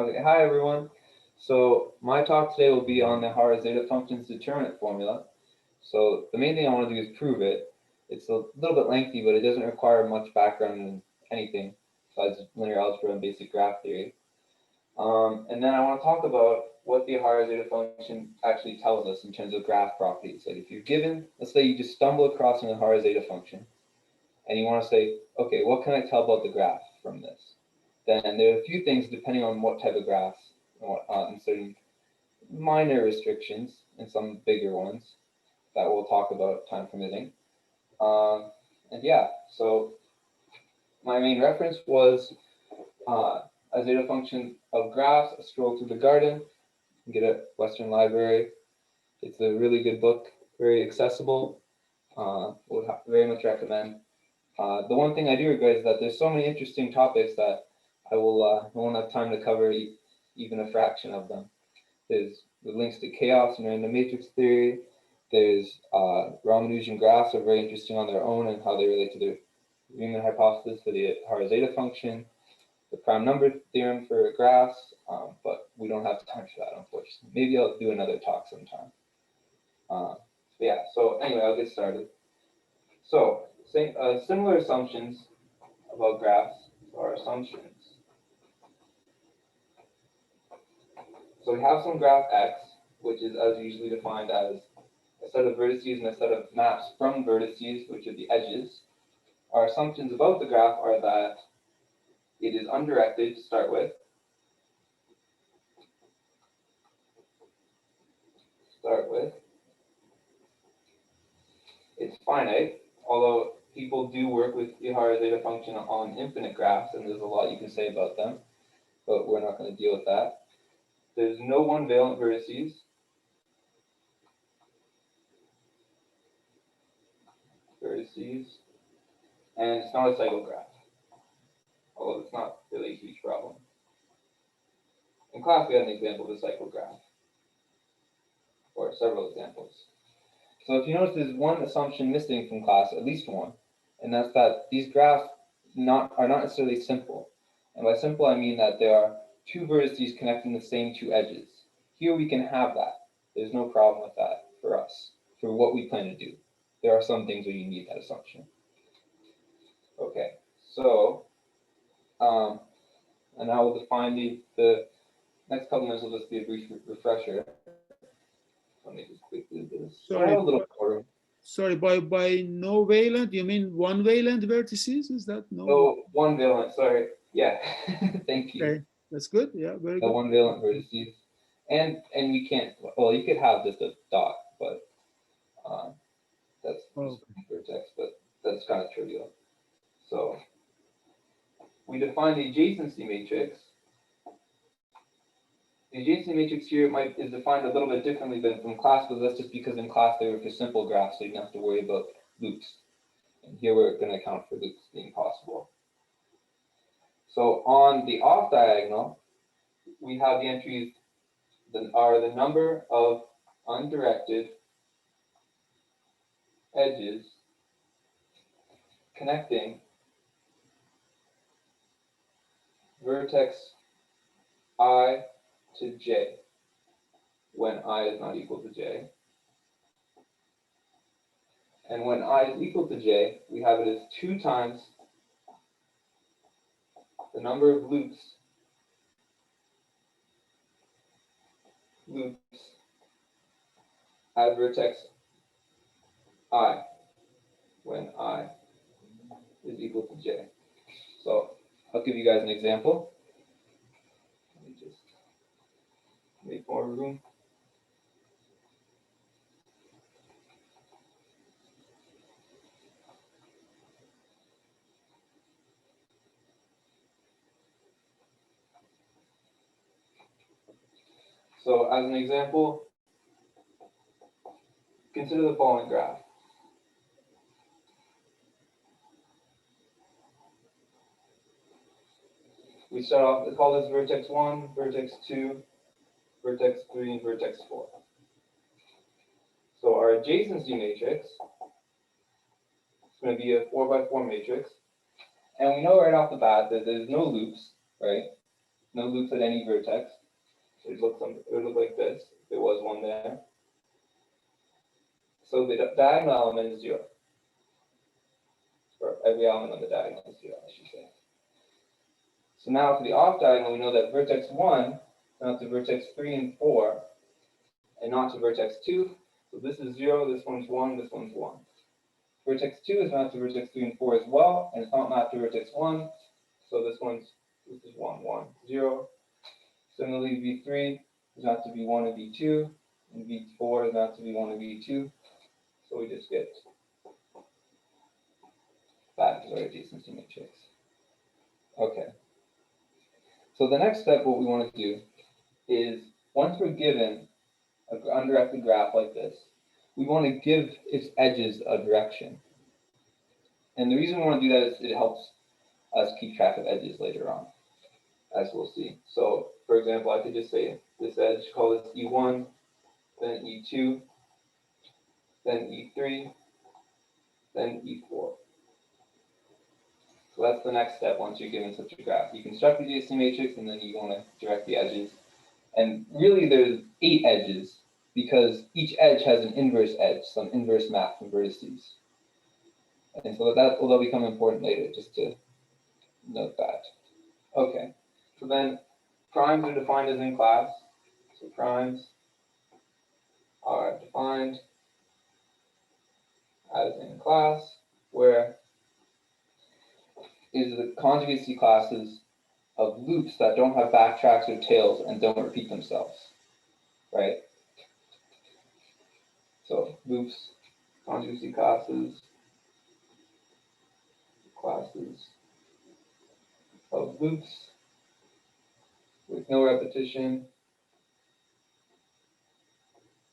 Okay, hi everyone. So my talk today will be on the Ihara Zeta Function's determinant formula. So the main thing I want to do is prove it. It's a little bit lengthy, but it doesn't require much background in anything besides linear algebra and basic graph theory. And then I want to talk about what the Ihara Zeta Function actually tells us in terms of graph properties. Like if you're given, let's say you just stumble across an Ihara Zeta Function, and you want to say, okay, what can I tell about the graph from this? Then there are a few things depending on what type of graphs and whatnot, and certain minor restrictions and some bigger ones that we'll talk about time permitting. And yeah, so my main reference was a zeta function of graphs, A Stroll Through the Garden. You can get it at Western Library. It's a really good book, very accessible. Would very much recommend. The one thing I do regret is that there's so many interesting topics that I won't have time to cover even a fraction of them. There's the links to chaos and random matrix theory. There's Ramanujan graphs are very interesting on their own and how they relate to the Riemann hypothesis for the Ihara Zeta function, the prime number theorem for graphs, but we don't have time for that, unfortunately. Maybe I'll do another talk sometime. Yeah, so anyway, I'll get started. So similar assumptions about graphs are assumptions. So we have some graph X, which is as usually defined as a set of vertices and a set of maps from vertices, which are the edges. Our assumptions about the graph are that it is undirected to start with. It's finite, although people do work with Ihara Zeta function on infinite graphs, and there's a lot you can say about them, but we're not going to deal with that. There's no one-valent vertices. And it's not a cycle graph, although it's not really a huge problem. In class, we had an example of a cycle graph, or several examples. So if you notice, there's one assumption missing from class, at least one, and that's that these graphs are not necessarily simple. And by simple, I mean that there are two vertices connecting the same two edges. Here we can have that. There's no problem with that for us, for what we plan to do. There are some things where you need that assumption. Okay, so, and now we'll define the next couple minutes will just be a brief refresher. Let me just quickly do this. Sorry, a little more. Sorry, by no valent, you mean one valent vertices? Is that no? Oh, one valent, sorry. Yeah, thank you. Okay, that's good. Yeah, very good. One valent vertices. And we can't, well, you could have just a dot, but that's vertex, but that's kind of trivial. So we define the adjacency matrix. The adjacency matrix here is defined a little bit differently than from class, but that's just because in class they were for simple graphs, so you don't have to worry about loops. And here we're going to account for loops being possible. So on the off diagonal, we have the entries that are the number of undirected edges connecting vertex I to j when I is not equal to j. And when I is equal to j, we have it as 2 times the number of loops at vertex I when I is equal to j. So I'll give you guys an example. Let me just make more room. So as an example, consider the following graph. We start off, let's call this vertex 1, vertex 2, vertex 3, and vertex 4. So our adjacency matrix is going to be a 4 by 4 matrix. And we know right off the bat that there's no loops, right? no loops at any vertex. It would look like this if there was one there. So the diagonal element is 0. Or every element on the diagonal is 0, I should say. So now for the off diagonal, we know that vertex 1 is not to vertex 3 and 4, and not to vertex 2. So this is 0, this one's 1, this one's 1. Vertex 2 is mapped to vertex 3 and 4 as well, and it's not mapped to vertex 1. So this is 1, 1, 0. Similarly, V3 is mapped to V1 and V2, and V4 is mapped to V1 and V2. So we just get that as our adjacency matrix. Okay. So the next step, what we want to do is, once we're given an undirected graph like this, we want to give its edges a direction. And the reason we want to do that is it helps us keep track of edges later on, as we'll see. So, for example, I could just say this edge, call this E1, then E2, then E3, then E4. So that's the next step once you're given such a graph. You construct the adjacency matrix, and then you want to direct the edges. And really, there's 8 edges, because each edge has an inverse edge, some inverse map from vertices. And so that will become important later, just to note that. Okay, so then primes are defined as in class. So primes are defined as in class, where is the conjugacy classes of loops that don't have backtracks or tails and don't repeat themselves, right? So loops, conjugacy classes of loops with no repetition,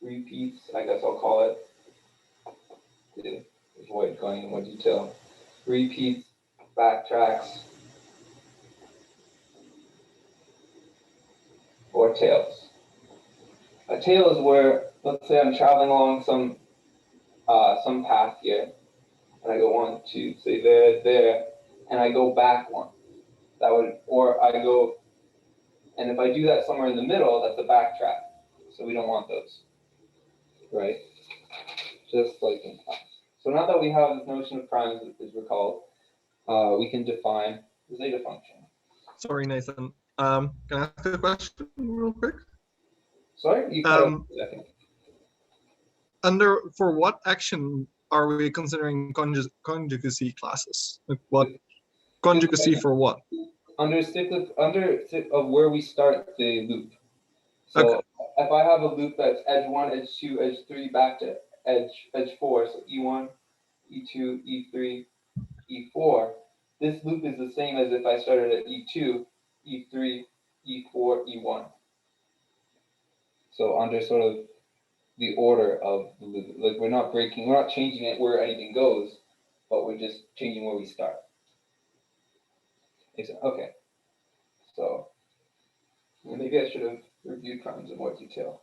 repeats, I guess I'll call it, to avoid going into more detail, repeats, backtracks, or tails. A tail is where, let's say I'm traveling along some path here, and I go 1, 2, say there, and I go back 1. That would, or I go, and if I do that somewhere in the middle, that's a backtrack. So we don't want those, right? Just like in class. So now that we have this notion of primes is recalled, we can define the zeta function. Sorry, Nathan. Can I ask a question real quick? Sorry, you cut off a second. For what action are we considering conjugacy classes? Like what conjugacy for what? Under of where we start the loop. So Okay. if I have a loop that's edge 1, edge 2, edge 3, back to edge 4, so E1, E2, E3, E4, this loop is the same as if I started at E2, E3, E4, E1. So under sort of the order of the loop, like we're not changing it where anything goes, but we're just changing where we start. Okay. So maybe I should have reviewed primes in more detail.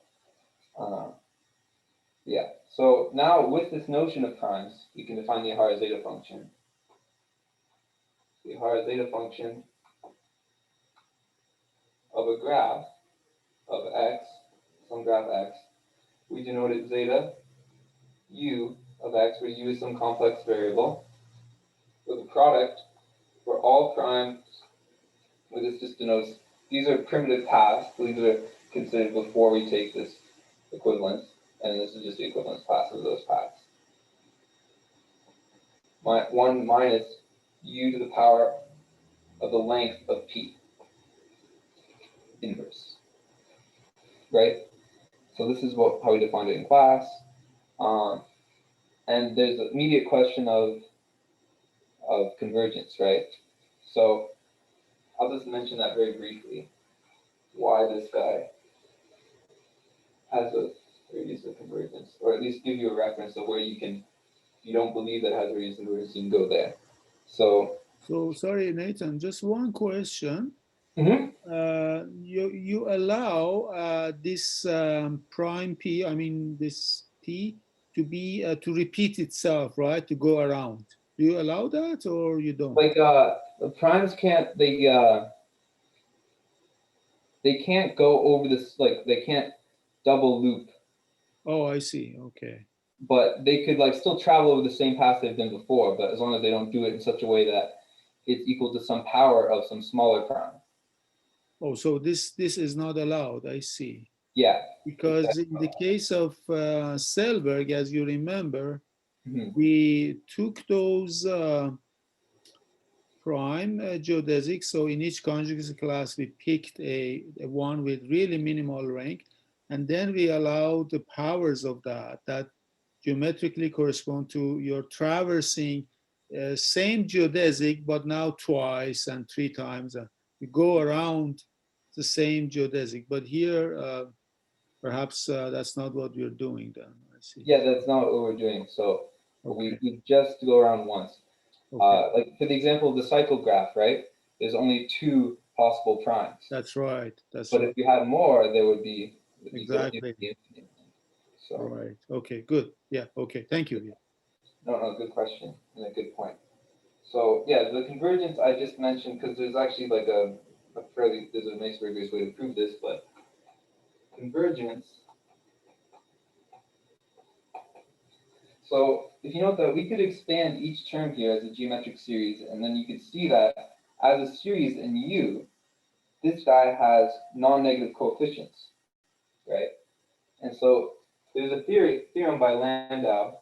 Yeah. So now with this notion of primes, we can define the Ihara zeta function. The Ihara zeta function of a graph of x, some graph x, we denote it zeta u of x, where u is some complex variable, with a product for all primes, where this just denotes, these are primitive paths, these are considered before we take this equivalence, and this is just the equivalence class of those paths. 1 minus u to the power of the length of p, inverse, right? So this is how we defined it in class. And there's an immediate question of convergence, right? So I'll just mention that very briefly, why this guy has a radius of convergence, or at least give you a reference of where you can, if you don't believe that it has a radius of convergence, you can go there. So sorry, Nathan, just one question. Mm-hmm. You allow this prime p, I mean this p, to be to repeat itself, right? To go around. Do you allow that, or you don't? Like the primes can't. they can't go over this, like they can't double loop, Oh, I see. Okay. but they could like still travel over the same path they've been before, but as long as they don't do it in such a way that it's equal to some power of some smaller prime. Oh, so this is not allowed. I see. Yeah. Because in the case of Selberg, as you remember, Mhm. we took those prime geodesics. So in each conjugacy class, we picked a one with really minimal rank, and then we allowed the powers of that geometrically correspond to your traversing same geodesic, but now twice and 3 times. You go around the same geodesic, but here perhaps that's not what we're doing then. I see. Yeah, that's not what we're doing. So Okay. we just go around once. Okay. Like for the example of the cycle graph, right? There's only 2 possible primes. That's right. That's But right. if you had more, there would be Exactly. infinite. So Right. Okay. Good. Yeah. Okay. Thank you. Yeah. no, good question and a good point. So yeah, the convergence I just mentioned, because there's actually like there's a nice rigorous way to prove this, but convergence. So if you note that we could expand each term here as a geometric series, and then you could see that as a series in U, this guy has non-negative coefficients, right? And so there's a theorem by Landau,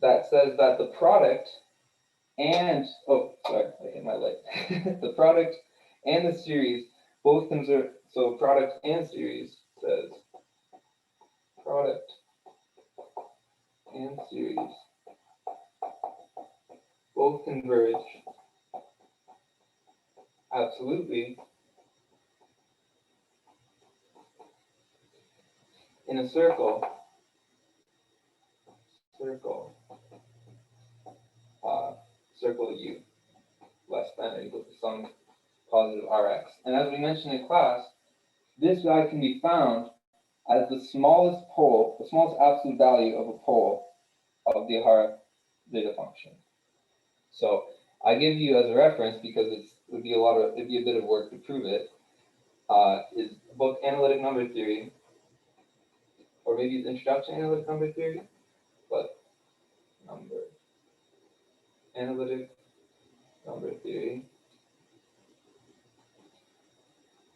that says that the product and, oh, sorry, I hit my light. The product and the series both conserve, so product and series says product and series both converge absolutely in a circle U less than or equal to some positive Rx. And as we mentioned in class, this guy can be found as the smallest pole, the smallest absolute value of a pole of the Ihara Zeta function. So I give you as a reference because it'd be a bit of work to prove it. Is the book Analytic Number Theory, or maybe it's Introduction to Analytic Number Theory, but Analytic Number Theory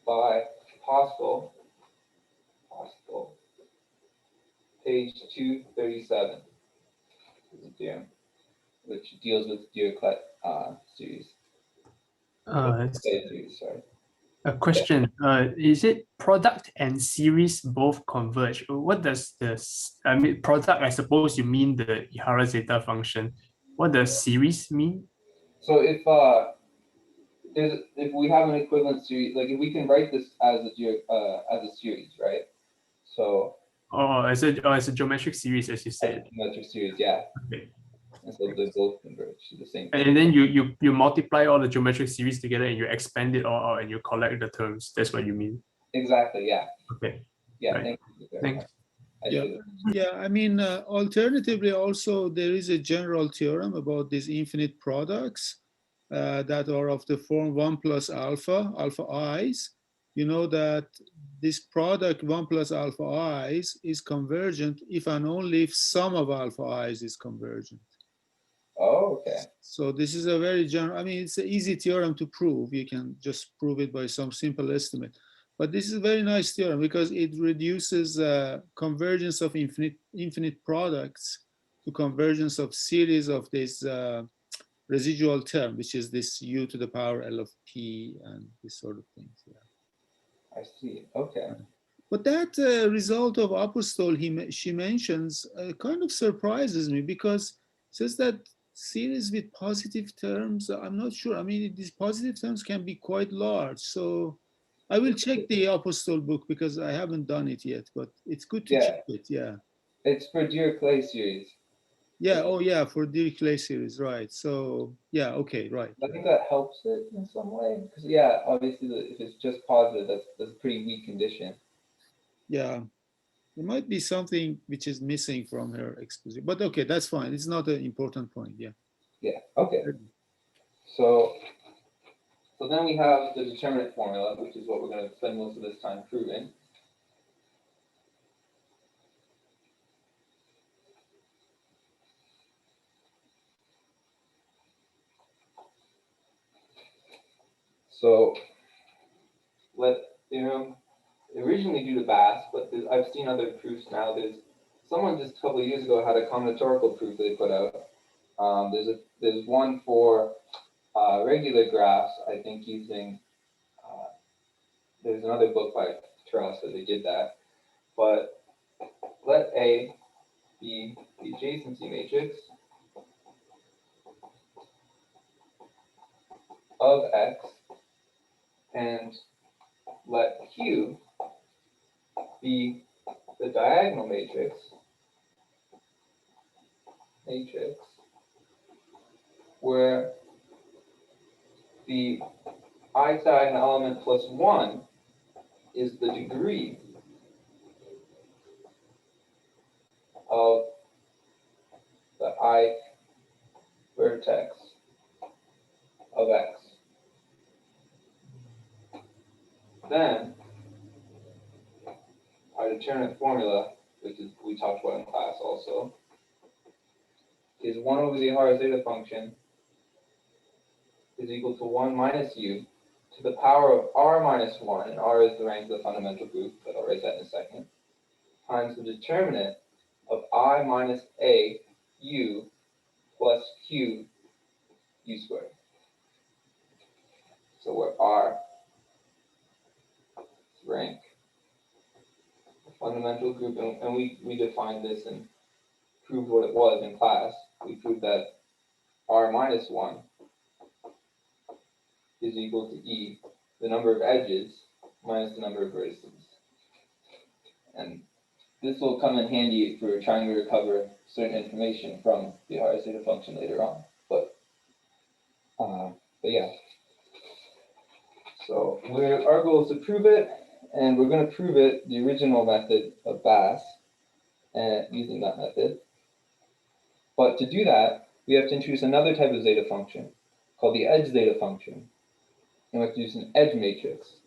by Pascal, page 237 is a theorem which deals with Dirichlet series. Series, sorry. A question, is it product and series both converge? What does this, I mean, product, I suppose you mean the Ihara zeta function. What does series mean? So if we have an equivalent series, like if we can write this as a series, right? So As a geometric series, as you said. Geometric series, yeah. Okay. And so they both converge to the same. And then you multiply all the geometric series together and you expand it all out and you collect the terms. That's what you mean. Exactly, yeah. Okay. Yeah, right. thank you. Thanks. Yeah. I mean, alternatively, also there is a general theorem about these infinite products that are of the form 1 plus alpha i's. You know that this product 1 plus alpha i's is convergent if and only if sum of alpha i's is convergent. Oh, okay. So this is a very general, I mean, it's an easy theorem to prove. You can just prove it by some simple estimate. But this is a very nice theorem because it reduces convergence of infinite products to convergence of series of this residual term, which is this u to the power L of p and this sort of things. Yeah. I see. Okay. But that result of Apostol she mentions kind of surprises me because it says that series with positive terms, I'm not sure. I mean, these positive terms can be quite large. So I will check the Apostol book because I haven't done it yet, but it's good to check it. Yeah. It's for Dirichlet series. Yeah. Oh, yeah. For Dirichlet series. Right. So, yeah. Okay. Right. I think that helps it in some way. Because, yeah, obviously, if it's just positive, that's a pretty weak condition. Yeah. There might be something which is missing from her exposition, but okay, that's fine. It's not an important point. Yeah. Yeah. Okay. So then we have the determinant formula, which is what we're going to spend most of this time proving. So let originally due to Bass, but I've seen other proofs now. Someone just a couple of years ago had a combinatorical proof they put out. There's one for regular graphs, I think using, there's another book by Terrell that they did that. But let A be the adjacency matrix of X, and let Q be the diagonal matrix where the I diagonal element plus 1 is the degree of the I vertex of X. Then our determinant formula, which is we talked about in class also, is 1 over the Ihara zeta function is equal to 1 minus u to the power of r minus 1, and r is the rank of the fundamental group, but I'll write that in a second, times the determinant of I minus a u plus q u squared. So where r is rank fundamental group, and we defined this and proved what it was in class. We proved that r minus 1 is equal to e, the number of edges minus the number of vertices. And this will come in handy for trying to recover certain information from the Ihara zeta function later on. But yeah. So our goal is to prove it, and we're going to prove it the original method of Bass, and using that method. But to do that, we have to introduce another type of zeta function called the edge zeta function, and we have to use an edge matrix.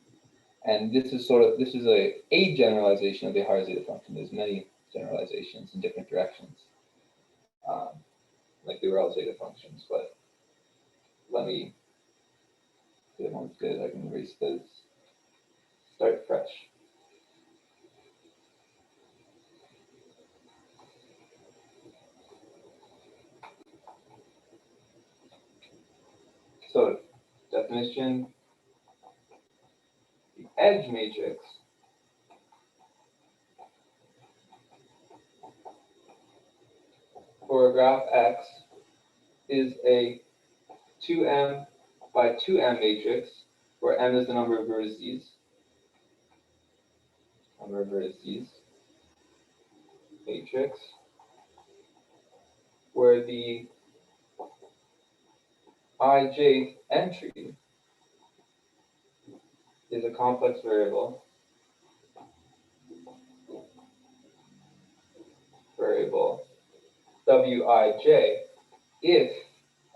And this is a generalization of the Ihara zeta function. There's many generalizations in different directions, like they were all zeta functions. But let me get one's good. I can erase those. Start fresh. So definition, the edge matrix for a graph X is a 2m by 2m matrix, where m is the number of vertices. Matrix, where the ij entry is a complex variable wij if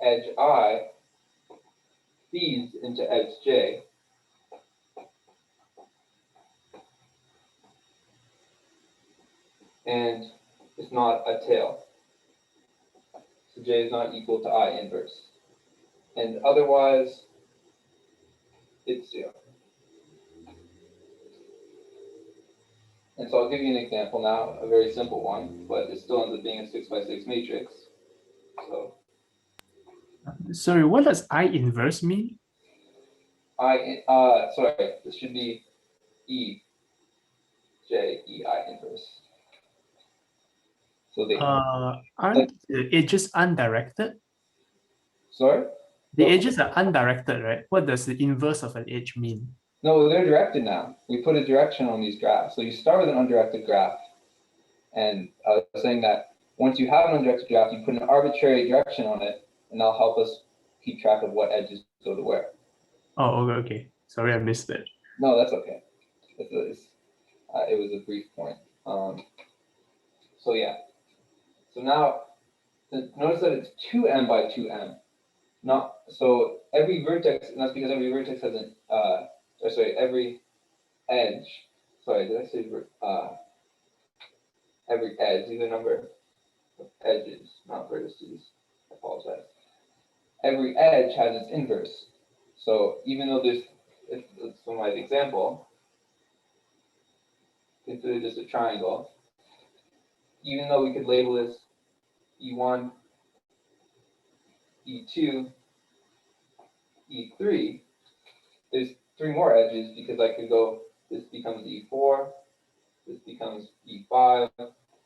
edge I feeds into edge j and is not a tail. So j is not equal to I inverse. And otherwise, it's 0. And so I'll give you an example now, a very simple one, but it still ends up being a 6 by 6 matrix. So Sorry, what does I inverse mean? sorry, this should be E, J, E, I inverse. So Aren't the edges undirected? sorry? The edges are undirected, right? What does the inverse of an edge mean? No, they're directed now. We put a direction on these graphs. So you start with an undirected graph. And I was saying that once you have an undirected graph, you put an arbitrary direction on it, and that'll help us keep track of what edges go to where. Oh, okay. Sorry, I missed that. No, that's okay. It was a brief point. So yeah. So now, notice that it's 2m by 2m. not, so every vertex, and that's because every vertex has an, every edge, sorry, did I say, every edge, these are number of edges, not vertices, I apologize. Every edge has its inverse. So even though there's, let's for my example, consider this a triangle, even though we could label this E1, E2, E3, there's 3 more edges because I could go, this becomes E4, this becomes E5,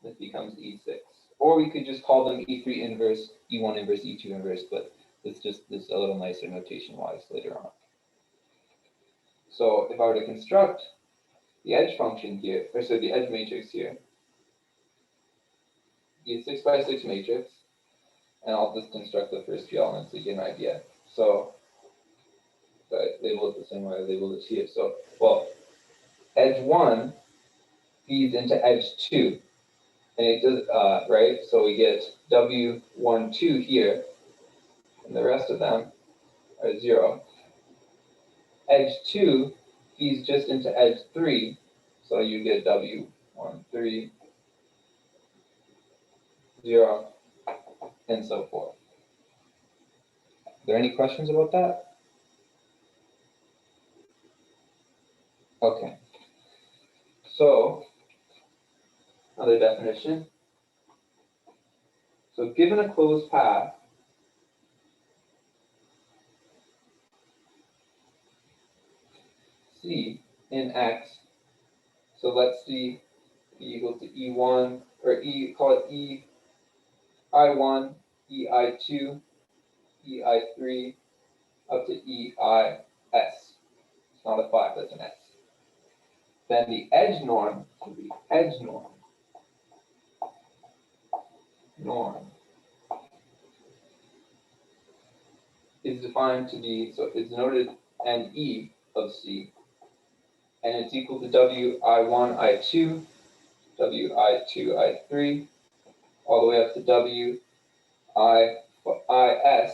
this becomes E6. Or we could just call them E3 inverse, E1 inverse, E2 inverse, but it's just this a little nicer notation-wise later on. So if I were to construct the edge function here, or so the edge matrix here, be a 6 by 6 matrix, and I'll just construct the first few elements to get an idea. So I label it the same way I labeled it here. So, well, edge 1 feeds into edge 2. And it does, right? So we get W1, 2 here, and the rest of them are 0. Edge 2 feeds just into edge 3, so you get W1, 3, 0, and so forth. Are there any questions about that? Okay. So, another definition. So given a closed path, C in X, so let's see E equal to E1, or E, call it E I1, E I2, E I3, up to E I S. It's not a 5, that's an S. Then the edge norm will be edge norm. Norm is defined to be, so it's denoted an E of C, and it's equal to Wi1, I2, Wi2, I3, all the way up to Wi, Is,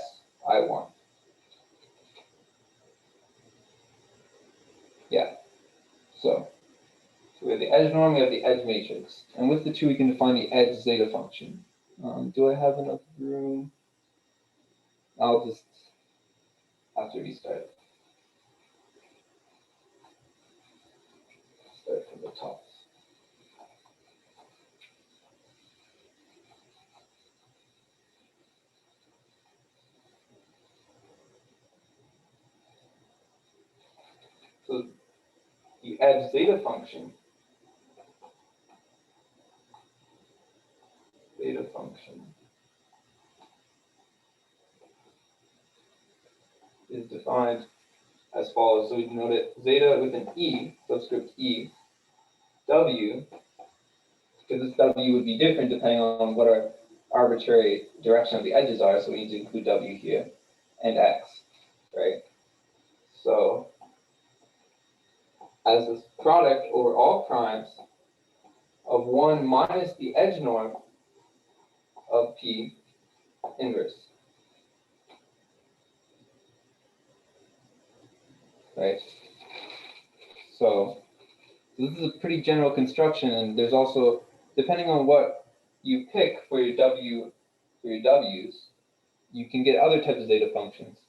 I1. Yeah, so we have the edge norm, we have the edge matrix, and with the two we can define the edge zeta function. Do I have enough room? I'll just have to restart. Start from the top. So the edge zeta function is defined as follows. So we denote it zeta with an E, subscript E, W, because this W would be different depending on what our arbitrary direction of the edges are, so we need to include W here, and X, right? So as this product over all primes of 1 minus the edge norm of P inverse, right? So this is a pretty general construction, and there's also, depending on what you pick for your W, for your W's, you can get other types of zeta functions.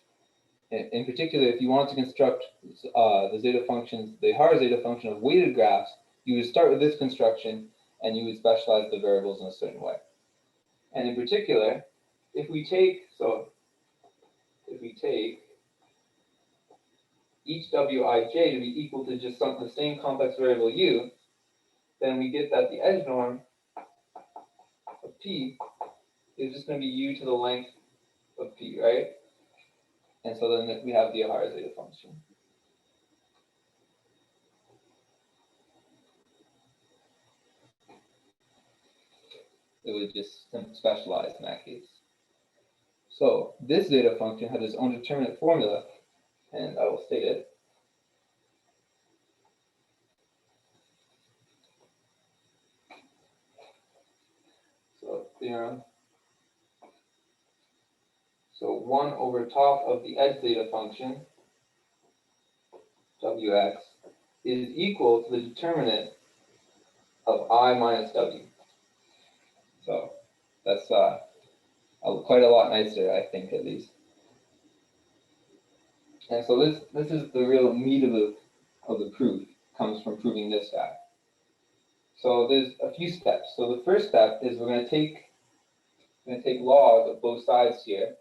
In particular, if you wanted to construct the zeta functions, the Ihara zeta function of weighted graphs, you would start with this construction, and you would specialize the variables in a certain way. And in particular, if we take each Wij to be equal to just the same complex variable u, then we get that the edge norm of P is just going to be u to the length of P, right? And so then we have the Ihara zeta function. It would just specialize in that case. So this zeta function has its own determinate formula, and I will state it. So theorem. So 1 over top of the edge zeta function, Wx, is equal to the determinant of I minus W. So that's quite a lot nicer, I think, at least. And so this is the real meat of the proof, comes from proving this fact. So there's a few steps. So the first step is we're going to take log of both sides here,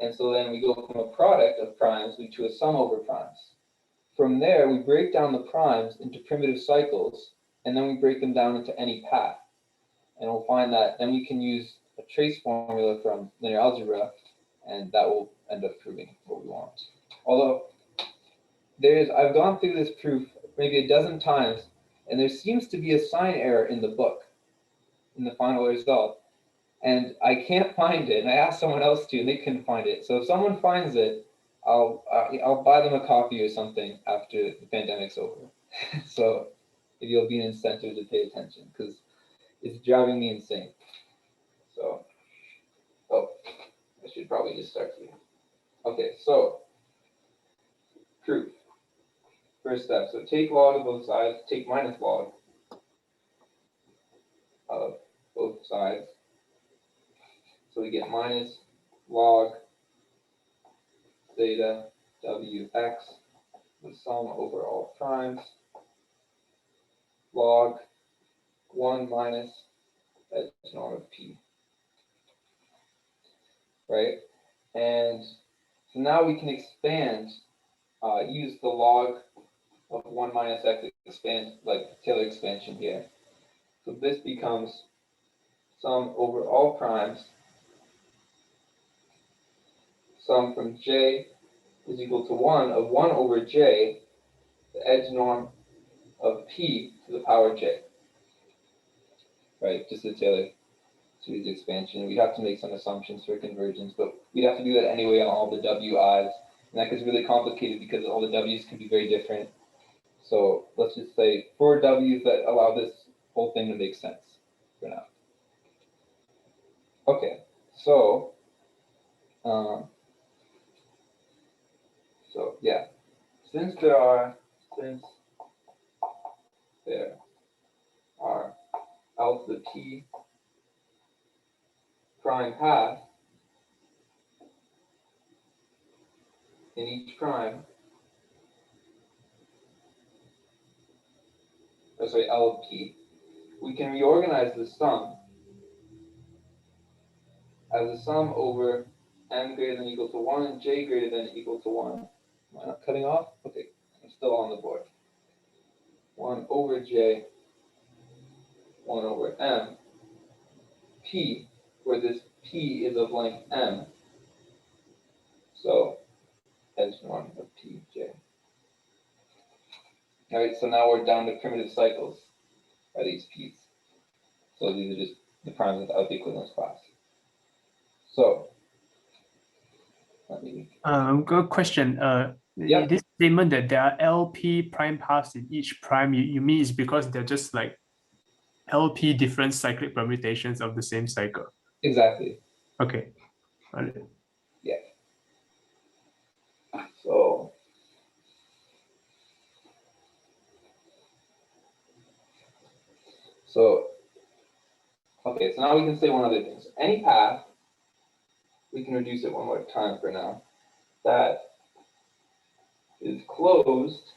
and so then we go from a product of primes to a sum over primes. From there, we break down the primes into primitive cycles, and then we break them down into any path. And we'll find that then we can use a trace formula from linear algebra, and that will end up proving what we want. Although I've gone through this proof maybe a dozen times, and there seems to be a sign error in the book, in the final result, and I can't find it. And I asked someone else to, and they couldn't find it. So if someone finds it, I'll buy them a coffee or something after the pandemic's over. So maybe it'll be an incentive to pay attention, because it's driving me insane. So, I should probably just start here. Okay, so proof. First step. So take log of both sides, take minus log of both sides. So we get minus log zeta Wx, the sum over all primes, log 1 minus edge norm of P. Right? And so now we can expand, use the log of 1 minus x, expand, like Taylor expansion here. So this becomes sum over all primes, sum from j is equal to 1 of 1 over j, the edge norm of p to the power j. Right, just the Taylor series expansion. We have to make some assumptions for convergence, but we'd have to do that anyway on all the wi's, and that gets really complicated because all the w's can be very different. So let's just say 4 w's that allow this whole thing to make sense for now. Okay, so yeah, since there are alpha p prime path in each prime, L of p, we can reorganize the sum as a sum over m greater than or equal to 1 and j greater than or equal to 1. Am I not cutting off? Okay, I'm still on the board. 1 over j, 1 over m, p, where this p is of length m, so edge norm of pj. All right, so now we're down to primitive cycles by these p's. So these are just the primes without the equivalence class. So let me. Good question. Yeah. This statement that there are LP prime paths in each prime, you mean is because they're just like LP different cyclic permutations of the same cycle? Exactly. Okay. Got it. Yeah. So okay, so now we can say one other thing. So any path, we can reduce it one more time for now, that is closed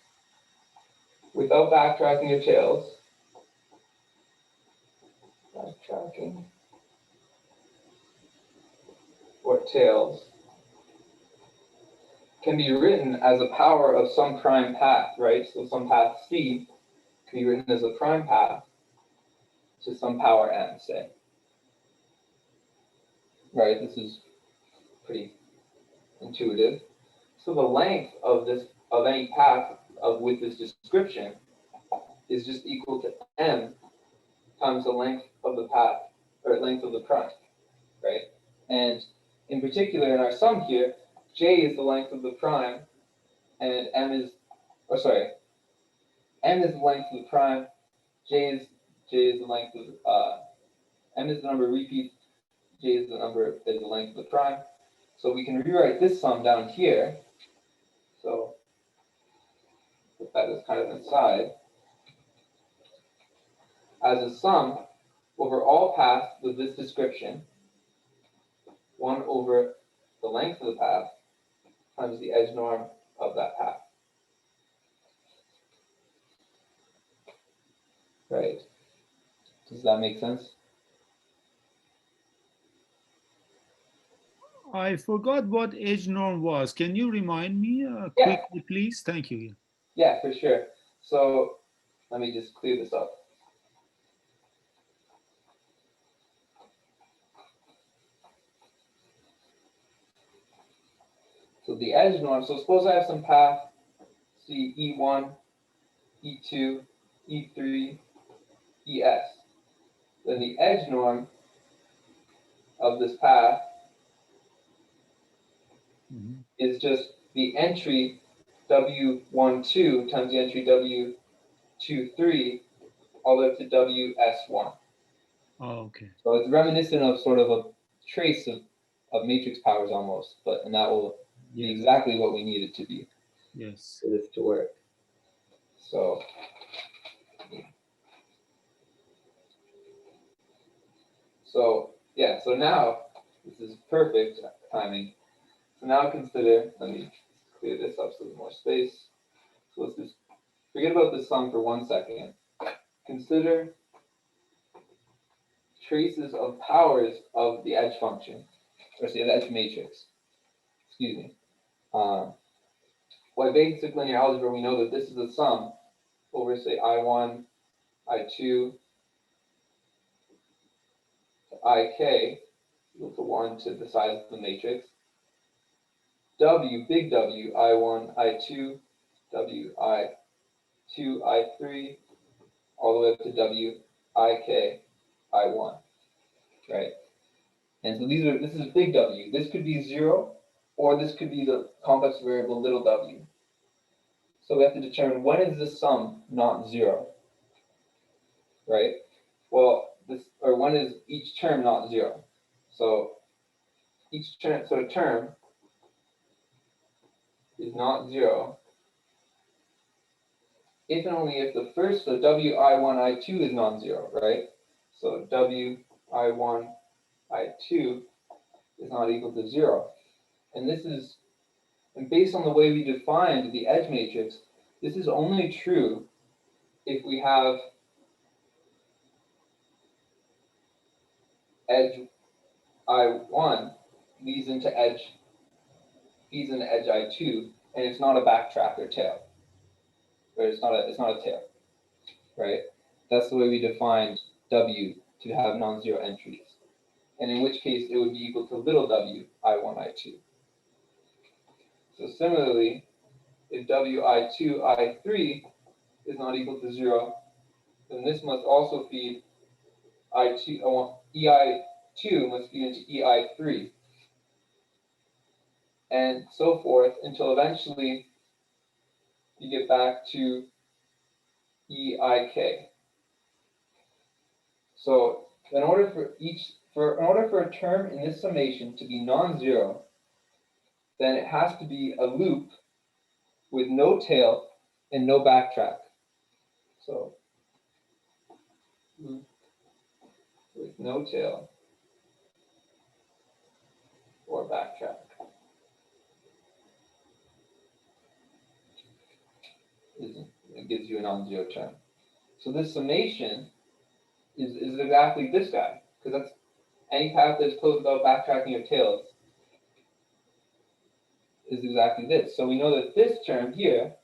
without backtracking or tails. Backtracking or tails can be written as a power of some prime path, right? So some path C can be written as a prime path to some power m, say. Right, this is pretty intuitive. So the length of any path with this description is just equal to m times the length of the path, or length of the prime, right? And in particular, in our sum here, j is the length of the prime, and m is the length of the prime, j is the length of m is the number of repeats, j is the length of the prime, So we can rewrite this sum down here. So put that as kind of an aside. As a sum over all paths with this description, 1 over the length of the path times the edge norm of that path. Right. Does that make sense? I forgot what edge norm was. Can you remind me Yeah. quickly, please? Thank you. Yeah, for sure. So let me just clear this up. So the edge norm, so suppose I have some path, see E1, E2, E3, ES. Then the edge norm of this path is just the entry W12 times the entry W23 all the way up to WS1. Oh, okay. So it's reminiscent of sort of a trace of matrix powers almost, and that will be exactly what we need it to be. Yes. For this to work. So yeah, so now this is perfect timing. So now consider, let me clear this up so there's more space. So let's just forget about the sum for 1 second. Consider traces of powers of the edge function, or say the edge matrix. Excuse me. By basic linear algebra, we know that this is a sum over, say, I1, I2, Ik equal to 1 to the size of the matrix. W, big W, I1, I2, W, I2, I3, all the way up to W, Ik, I1, right? And so this is big W. This could be 0, or this could be the complex variable little w. So we have to determine when is this sum not 0, right? Well, when is each term not 0? So each term is not 0 if and only if the first, so Wi1, I2 is non-zero, right? So Wi1, I2 is not equal to 0. And based on the way we defined the edge matrix, this is only true if we have edge I1 leads into edge I2, and it's not a backtrack or tail. Or it's not a tail, right? That's the way we defined W to have non-zero entries. And in which case it would be equal to little w, I1, I2. So similarly, if Wi2, I3 is not equal to 0, then this must also feed I2, EI2 must feed into EI3. And so forth until eventually you get back to EIK. So in order for a term in this summation to be non-zero, then it has to be a loop with no tail and no backtrack. So loop with no tail or backtrack. It gives you a non-zero term. So this summation is exactly this guy, because that's any path that's closed without backtracking or tails is exactly this. So we know that this term here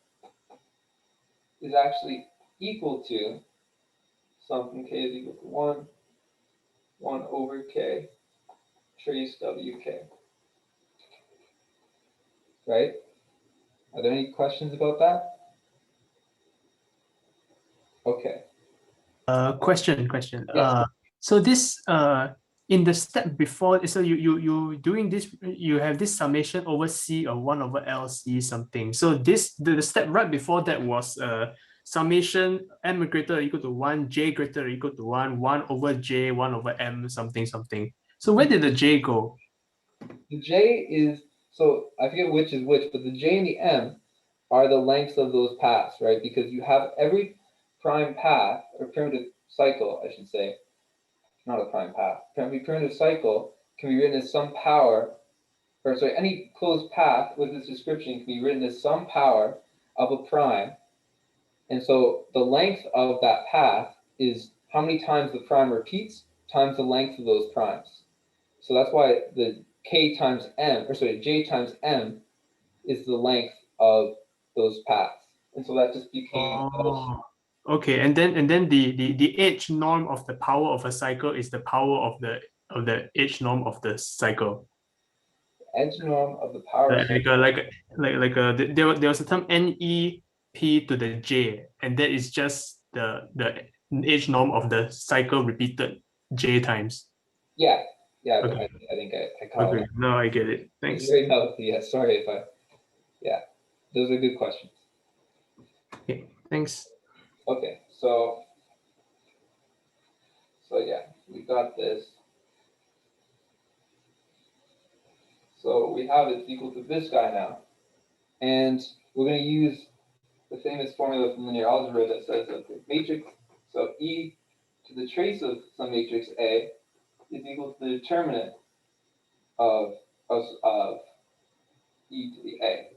is actually equal to sum from k is equal to 1 over k trace wk. Right? Are there any questions about that? Okay. Question. Yes. So this in the step before, so you doing this, you have this summation over C of 1 over L C something. So this the step right before that was summation m greater or equal to 1, j greater or equal to 1, 1 over j, 1 over m something. So where did the j go? The J is, so I forget which is which, but the J and the M are the lengths of those paths, right? Because you have every prime path, or primitive cycle, I should say, not a prime path. Every primitive cycle can be written as some power, or sorry, any closed path with this description can be written as some power of a prime. And so the length of that path is how many times the prime repeats times the length of those primes. So that's why the K times M, or sorry, J times M is the length of those paths. And so that just became Oh, okay. And then the H norm of the power of a cycle is the power of the H norm of the cycle. edge norm of the power. There was a term NEP to the J, and that is just the H norm of the cycle repeated J times. Yeah, yeah, Okay. I think I caught Okay, it. now I get it. It's Thanks. very healthy. Yeah, sorry if I, yeah, those are good questions. Okay, thanks. Okay, so yeah, we got this. So we have it equal to this guy now. And we're going to use the famous formula from linear algebra that says that the matrix, so E to the trace of some matrix A is equal to the determinant of E to the A.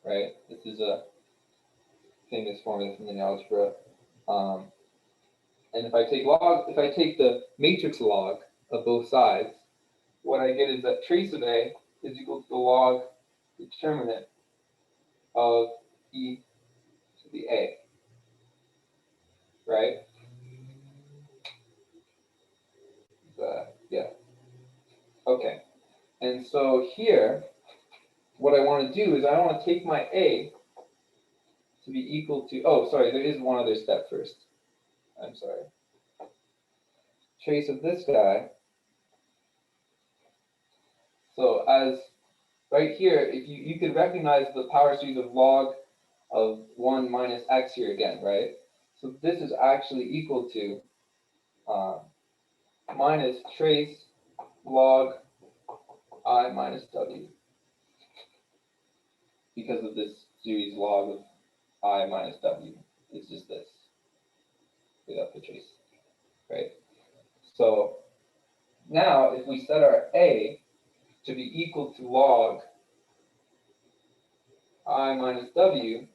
Right? This is a famous formula from linear algebra. And if I take the matrix log of both sides, what I get is that trace of A is equal to the log determinant of E to the A, right? Yeah. Okay. And so here, what I want to do is I want to take my A to be equal to, oh, sorry, there is one other step first. I'm sorry. Trace of this guy. So as right here, if you could recognize the power series of log of 1 minus x here again, right? So this is actually equal to minus trace log I minus w, because of this series log of I minus w. It's just this without the trace, right? So now if we set our A to be equal to log I minus w,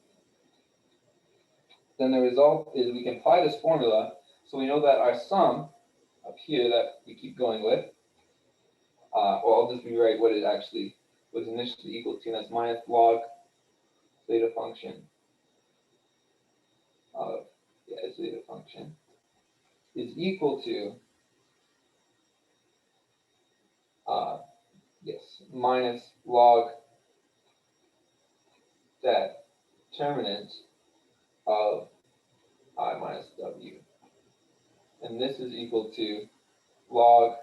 then the result is we can apply this formula. So we know that our sum up here that we keep going with, well, I'll just rewrite what it actually was initially equal to, and that's minus log Zeta function of, Zeta function is equal to, minus log determinant of I minus w. And this is equal to log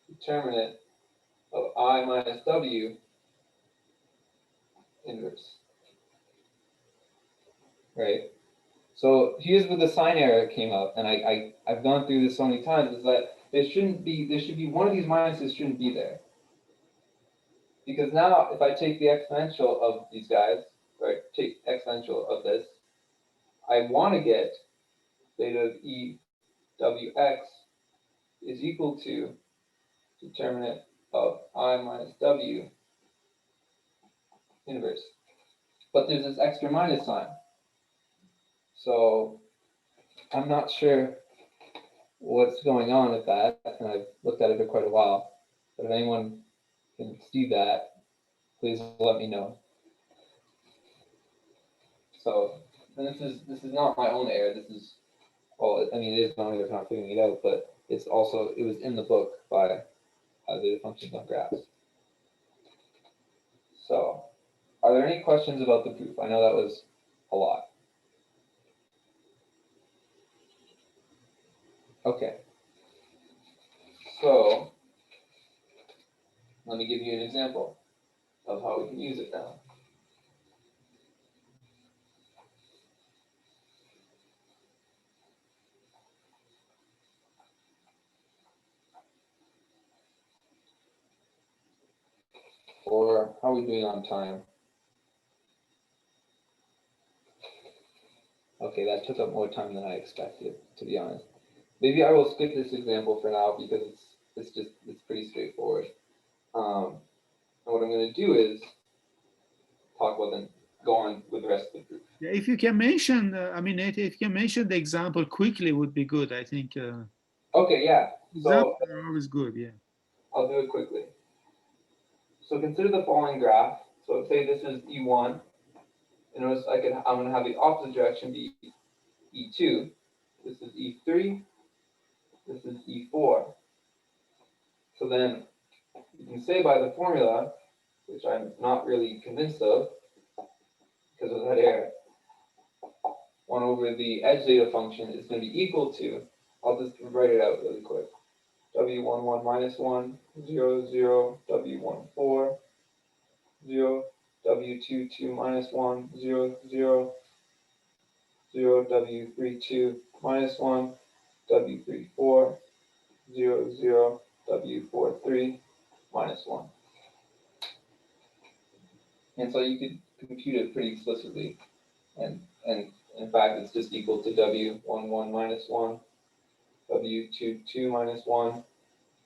determinant of I minus w inverse. Right? So here's where the sign error came out, and I've gone through this so many times, is that there should be one of these minuses shouldn't be there. Because now if I take the exponential of these guys, right, take exponential of this, I want to get theta of E wx is equal to determinant of I minus w inverse. But there's this extra minus sign. So I'm not sure what's going on with that, and I've looked at it for quite a while. But if anyone can see that, please let me know. So, and this is not my own error. This is, well, I mean, it is my own error for not figuring it out, but it's also, it was in the book by Zeta Functions on Graphs. So, are there any questions about the proof? I know that was a lot. Okay. So, let me give you an example of how we can use it now. Or how are we doing on time? Okay, that took up more time than I expected, to be honest. Maybe I will skip this example for now because it's pretty straightforward. And what I'm going to do is talk about then go on with the rest of the proof. Yeah, if you can mention, I mean, if you can mention the example quickly, would be good. I think. Okay, yeah. So Examples are always good. Yeah. I'll do it quickly. So consider the following graph. So say this is E1. And notice I'm going to have the opposite direction be E2. This is E3. This is E4. So then you can say by the formula, which I'm not really convinced of because of that error, 1 over the edge zeta function is going to be equal to, I'll just write it out really quick. W11 minus 1, 0, 0, W14, 0, W22 minus 1, 0, 0, 0, W32 minus 1, W34, 0, 0, W43 minus 1. And so you could compute it pretty explicitly. And in fact, it's just equal to W11 minus 1, W22 minus 1,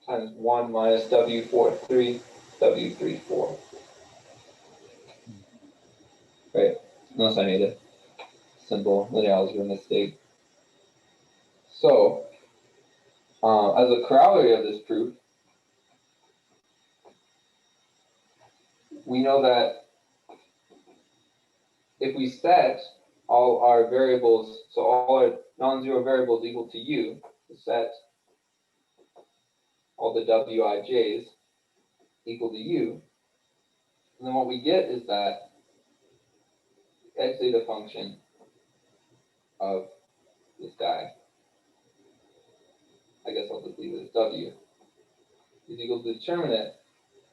times 1 minus W43, W34. Right, unless I made a simple linear algebra mistake. So, as a corollary of this proof, we know that if we set all our variables, so all our non-zero variables equal to u, to set all the wij's equal to u, and then what we get is that edge zeta function of this guy, I guess I'll just leave it as w, is equal to the determinant,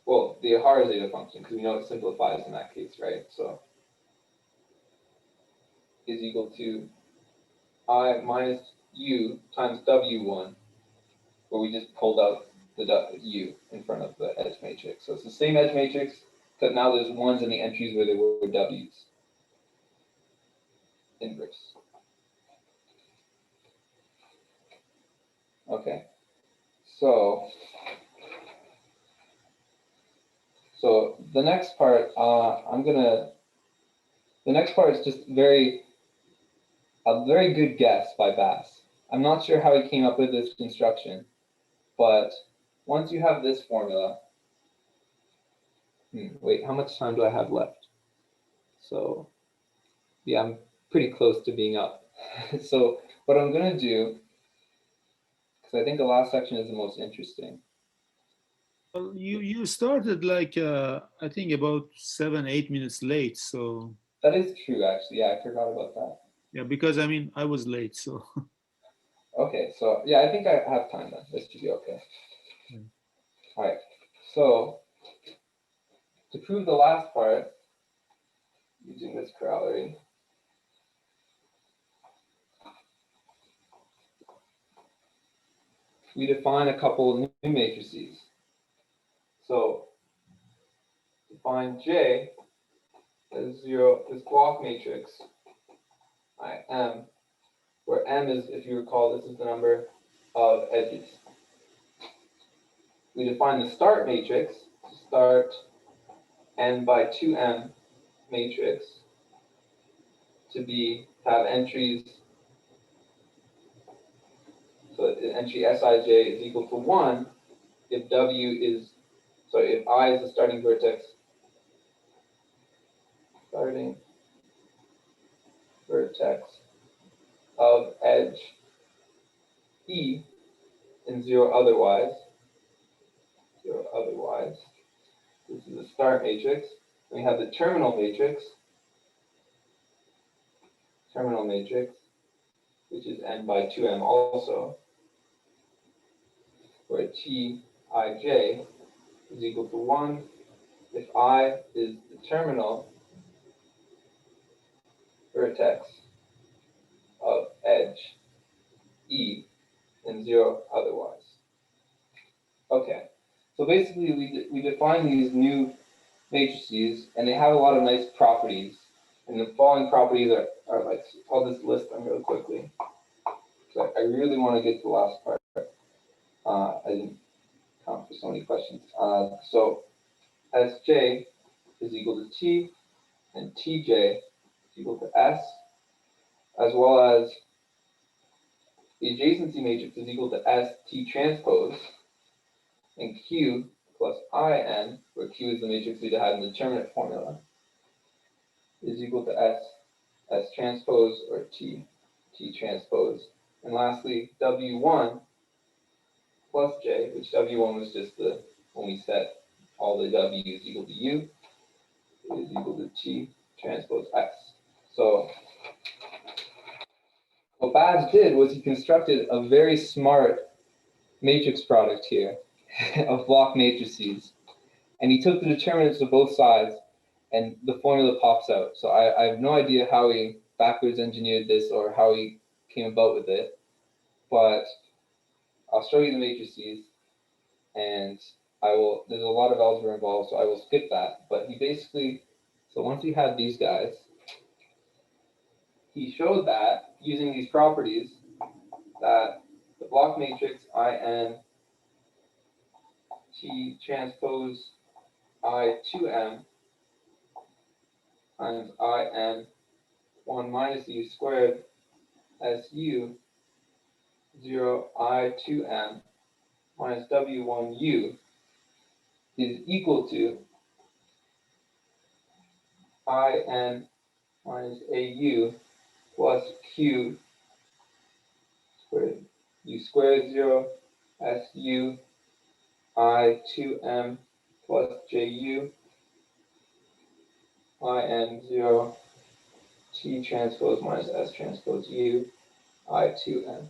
well, the Ihara zeta function, because we know it simplifies in that case, right? So is equal to I minus u times w1, where we just pulled out the u in front of the edge matrix. So it's the same edge matrix, except now there's ones in the entries where there were w's. Inverse. Okay. So the next part, the next part is just a very good guess by Bass. I'm not sure how he came up with this construction, but once you have this formula, wait, how much time do I have left? So yeah, I'm pretty close to being up. So what I'm going to do, because I think the last section is the most interesting. Well, you started like I think about 7-8 minutes late. So that is true, actually. Yeah, I forgot about that. Yeah, because I mean I was late. So okay, so yeah, I think I have time then. This should be okay. All right. So to prove the last part, using this corollary, we define a couple new matrices. So define J as 0, this block matrix, M, where M is, if you recall, this is the number of edges. We define the start matrix, start n by 2m matrix, to have entries. So entry Sij is equal to 1 if if I is the starting vertex of edge E and 0 otherwise. This is the start matrix. We have the terminal matrix, which is n by 2m also, where Tij is equal to 1 if I is the terminal vertex of edge E and 0 otherwise. Okay, so basically we define these new matrices, and they have a lot of nice properties. And the following properties are like, I'll just list them real quickly. So I really want to get to the last part. I didn't count for so many questions. So Sj is equal to T, and Tj is equal to S, as well as the adjacency matrix is equal to S T transpose, and Q plus In, where Q is the matrix we had in the determinant formula, is equal to S transpose, or T transpose. And lastly, W1 plus J, which W1 was just when we set all the W's equal to U, is equal to T transpose S. So what Babbage did was he constructed a very smart matrix product here of block matrices. And he took the determinants of both sides, and the formula pops out. So I have no idea how he backwards engineered this or how he came about with it, but I'll show you the matrices, and there's a lot of algebra involved, so I will skip that. But he basically, so once he had these guys, he showed that using these properties, that the block matrix In T transpose I2M times In 1 minus U squared SU 0 I2M minus W1U is equal to In minus AU plus Q squared U squared 0 SU I2M plus JU In 0 T transpose minus S transpose U I2M.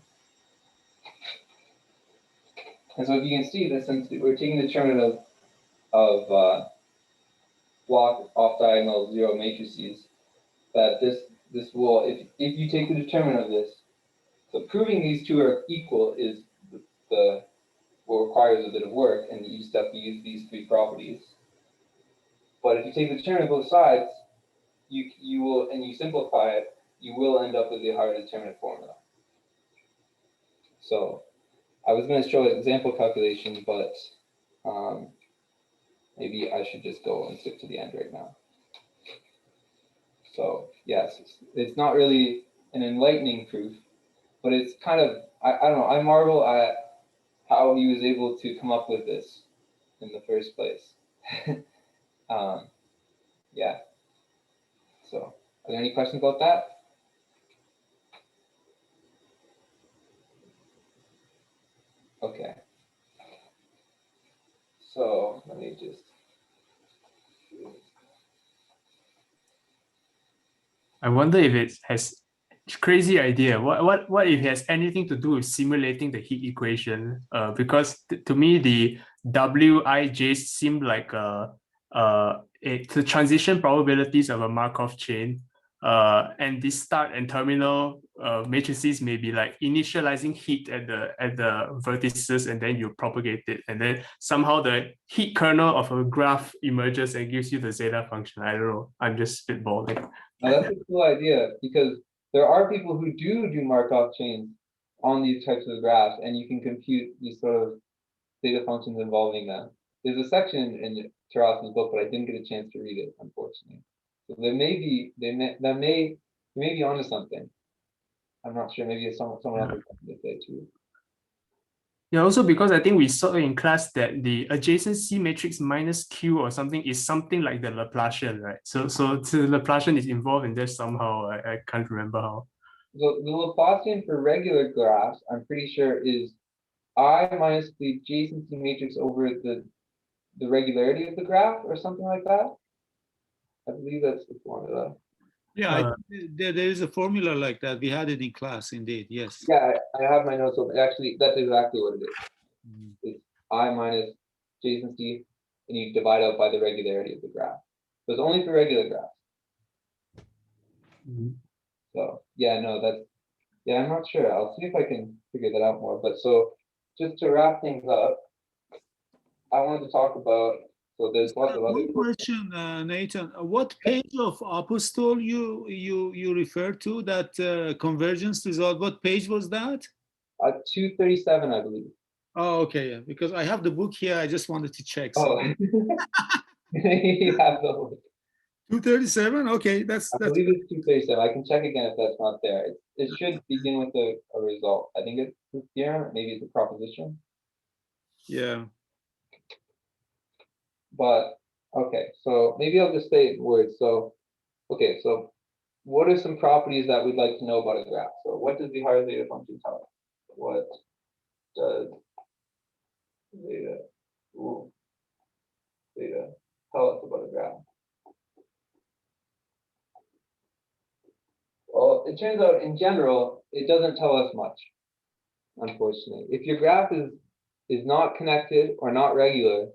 And so if you can see this, since we're taking the determinant of block off diagonal zero matrices, that this will, if you take the determinant of this, so proving these two are equal is what requires a bit of work, and you just have to use these three properties. But if you take the determinant of both sides, you will, and you simplify it, you will end up with the Ihara determinant formula. So I was going to show an example calculation, but maybe I should just go and skip to the end right now. So yes, it's not really an enlightening proof, but it's kind of, I don't know, I marvel at how he was able to come up with this in the first place. Yeah. So are there any questions about that? Okay. So let me just. I wonder if it has crazy idea. What if it has anything to do with simulating the heat equation? Because to me the Wij seem like the transition probabilities of a Markov chain. And the start and terminal matrices may be like initializing heat at the vertices, and then you propagate it, and then somehow the heat kernel of a graph emerges and gives you the zeta function. I don't know. I'm just spitballing. Now that's a cool idea, because there are people who do Markov chains on these types of graphs, and you can compute these sort of zeta functions involving them. There's a section in Taras's book, but I didn't get a chance to read it, unfortunately. So there may be, they may be onto something. I'm not sure. Maybe someone else will say too. Yeah, also because I think we saw in class that the adjacency matrix minus Q or something is something like the Laplacian, right? So the Laplacian is involved in this somehow. I can't remember how. So the Laplacian for regular graphs, I'm pretty sure, is I minus the adjacency matrix over the regularity of the graph, or something like that. I believe that's the formula. Yeah, there is a formula like that. We had it in class, indeed. Yes. Yeah, I have my notes open. Actually, that's exactly what it is. It's I minus adjacency, and you divide out by the regularity of the graph. So it's only for regular graphs. So yeah, no, I'm not sure. I'll see if I can figure that out more. But so just to wrap things up, I wanted to talk about, So there's lots of other. One question, Nathan. What page of Apostol you refer to that convergence result? What page was that? 237, I believe. Oh, okay, yeah. Because I have the book here. I just wanted to check. So. Oh, you have the. 237. Okay, I that's believe it's 237. I can check again if that's not there. It should begin with a result. I think it's the theorem, maybe it's a proposition. yeah. But okay, so maybe I'll just say it in words. So, okay, so what are some properties that we'd like to know about a graph? So what does the Ihara zeta function tell us? What does zeta tell us about a graph? Well, it turns out in general, it doesn't tell us much, unfortunately. If your graph is not connected or not regular,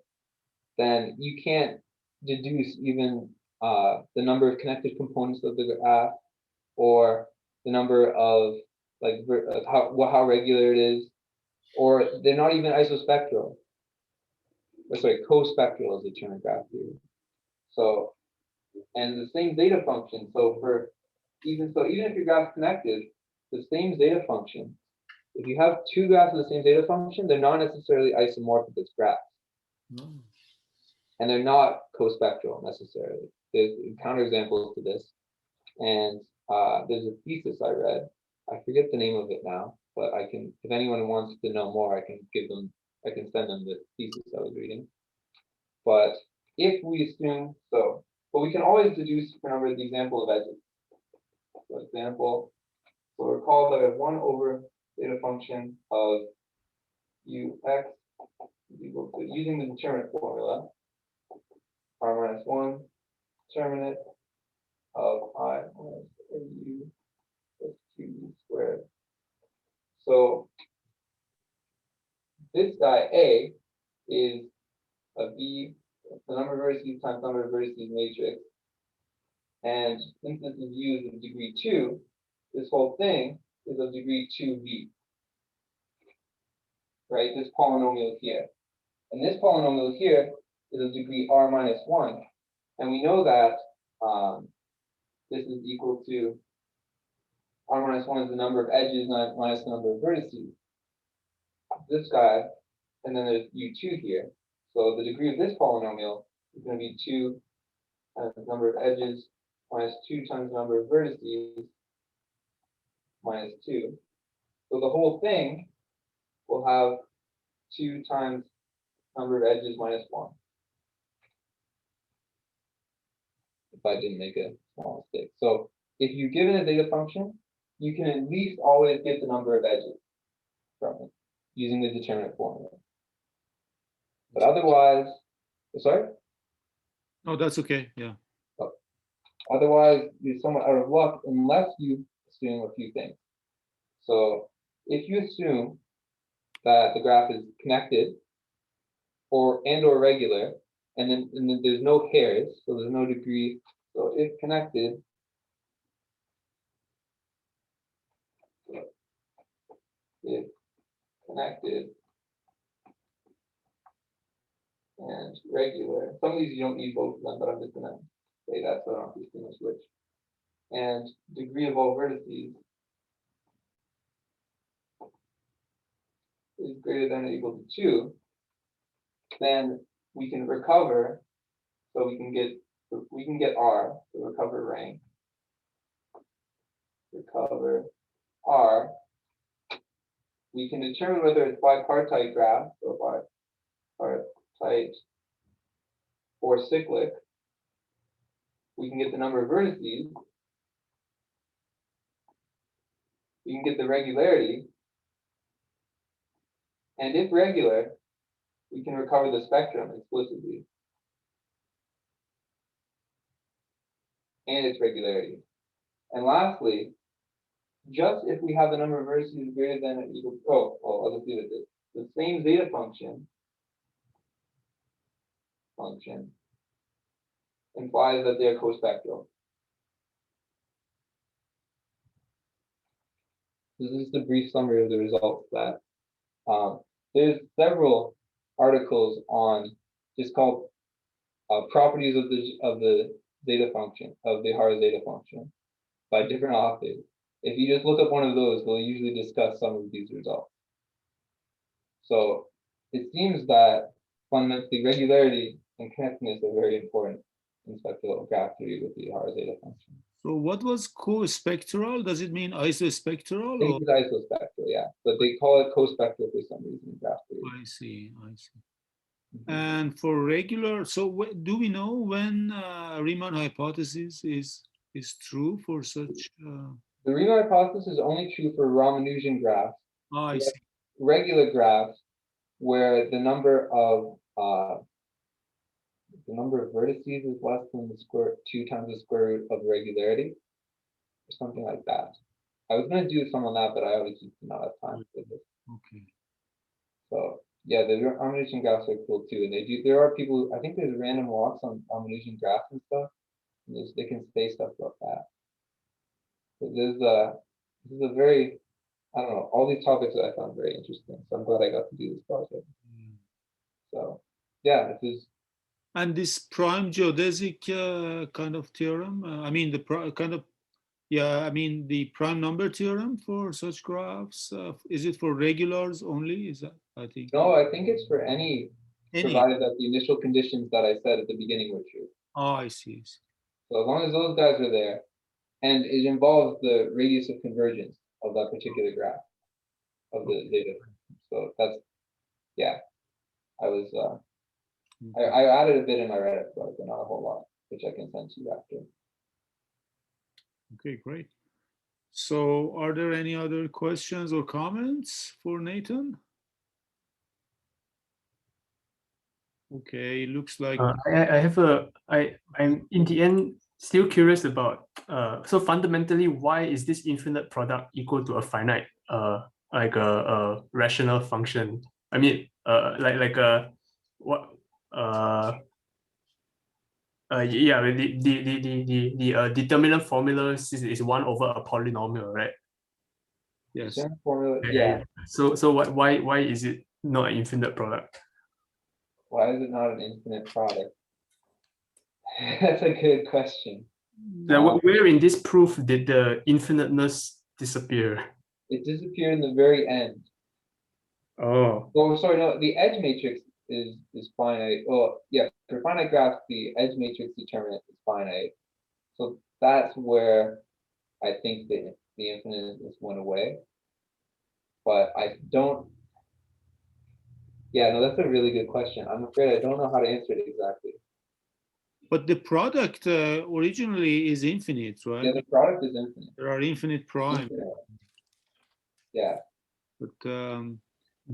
then you can't deduce even the number of connected components of the graph or the number of how regular it is, or they're not even isospectral. Or sorry, co-spectral is the term in graph theory. So, and the same zeta function. So even if your graph's connected, the same zeta function. If you have two graphs of the same zeta function, they're not necessarily isomorphic as graphs. Mm. And they're not co-spectral necessarily. There's counterexamples to this. And there's a thesis I read. I forget the name of it now, but I can, if anyone wants to know more, I can send them the thesis I was reading. But if we assume, but we can always deduce, remember, the example of edges. For example, so recall that I have 1 over zeta function of ux is equal to, using the determinant formula, r minus 1 determinant of I minus u plus 2u squared. So this guy A is a V, the number of vertices times number of vertices matrix. And since this is u is of degree 2, this whole thing is of degree 2v. Right? This polynomial here. And this polynomial here is of degree r minus 1. And we know that this is equal to r minus 1 is the number of edges minus the number of vertices. This guy, and then there's u2 here. So the degree of this polynomial is going to be 2 times the number of edges minus 2 times the number of vertices minus 2. So the whole thing will have 2 times number of edges minus 1. If I didn't make a small mistake. So if you're given a zeta function, you can at least always get the number of edges from it using the determinant formula. But otherwise, sorry? Oh, that's okay. Yeah. Otherwise, you're somewhat out of luck unless you assume a few things. So if you assume that the graph is connected or regular, and then there's no hairs, so there's no degree. So if connected, and regular. Some of these you don't need both of them, but I'm just gonna say that so I don't have to distinguish which. And degree of all vertices is greater than or equal to 2, then we can recover, so we can get R, so recover rank. Recover R. We can determine whether it's bipartite graph, so bipartite or cyclic. We can get the number of vertices. We can get the regularity. And if regular, we can recover the spectrum explicitly. And its regularity. And lastly, just if we have the number of vertices greater than or equal to, I'll just leave it this. The same zeta function implies that they are co-spectral. This is the brief summary of the results that there's several articles on just called properties of the zeta function, of the Ihara zeta function, by different authors. If you just look up one of those, they'll usually discuss some of these results. So it seems that fundamentally regularity and connectedness are very important in spectral graph theory with the Ihara zeta function. So what was co-spectral? Does it mean isospectral? I think it's isospectral, yeah, but they call it co-spectral for some reason in graph theory. I see. And for regular, so do we know when Riemann hypothesis is true for such? The Riemann hypothesis is only true for Ramanujan graphs. I see. Regular graphs where the number of vertices is less than the two times the square root of regularity, or something like that. I was going to do some on that, but I obviously did not have time for this. Okay. So yeah, the Ramanujan graphs are cool too, and there are people. I think there's random walks on Ramanujan graphs and stuff. And they can say stuff about that. So this is a very, I don't know, all these topics that I found very interesting. So I'm glad I got to do this project. So yeah, this is. And this prime geodesic kind of theorem, I mean the the prime number theorem for such graphs, is it for regulars only? Is that, I think? No, I think it's for any, provided that the initial conditions that I said at the beginning were true. Oh, I see. So as long as those guys are there, and it involves the radius of convergence of that particular graph of the zeta. So that's, yeah, I was, I added a bit in my Reddit blog, but not a whole lot, which I can send to you after. Okay, great. So are there any other questions or comments for Nathan? Okay, looks like I'm in the end still curious about so fundamentally, why is this infinite product equal to a finite like a rational function? I mean like a what yeah, the determinant formula is 1 over a polynomial, right? yes. Determinant formula, yeah. So why is it not an infinite product? Why is it not an infinite product? That's a good question. Where in this proof did the infiniteness disappear? It disappeared in the very end. Oh. Oh, sorry, no, the edge matrix is finite. Well, yeah, for finite graphs, the edge matrix determinant is finite. So that's where I think the infiniteness went away. But I don't. Yeah, no, that's a really good question. I'm afraid I don't know how to answer it exactly. But the product originally is infinite, right? Yeah, the product is infinite. There are infinite primes. Yeah. But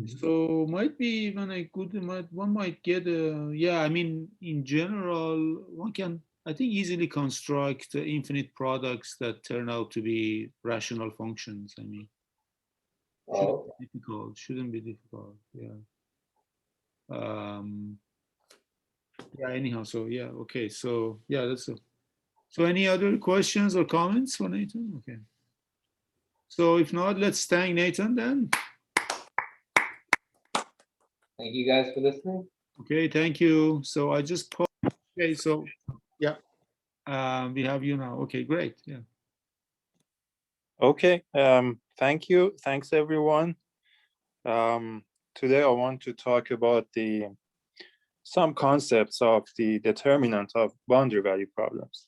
so might be even a good, one might get a, yeah, I mean, in general, one can, I think, easily construct infinite products that turn out to be rational functions. I mean, shouldn't be difficult, yeah. Yeah, anyhow, so yeah, okay, so yeah, that's it. So any other questions or comments for Nathan? Okay. So if not, let's thank Nathan then. Thank you guys for listening. Okay, thank you. So I just put, okay, so yeah, we have you now. Okay, great, yeah. Okay, thank you. Thanks, everyone. Today I want to talk about some concepts of the determinant of boundary value problems.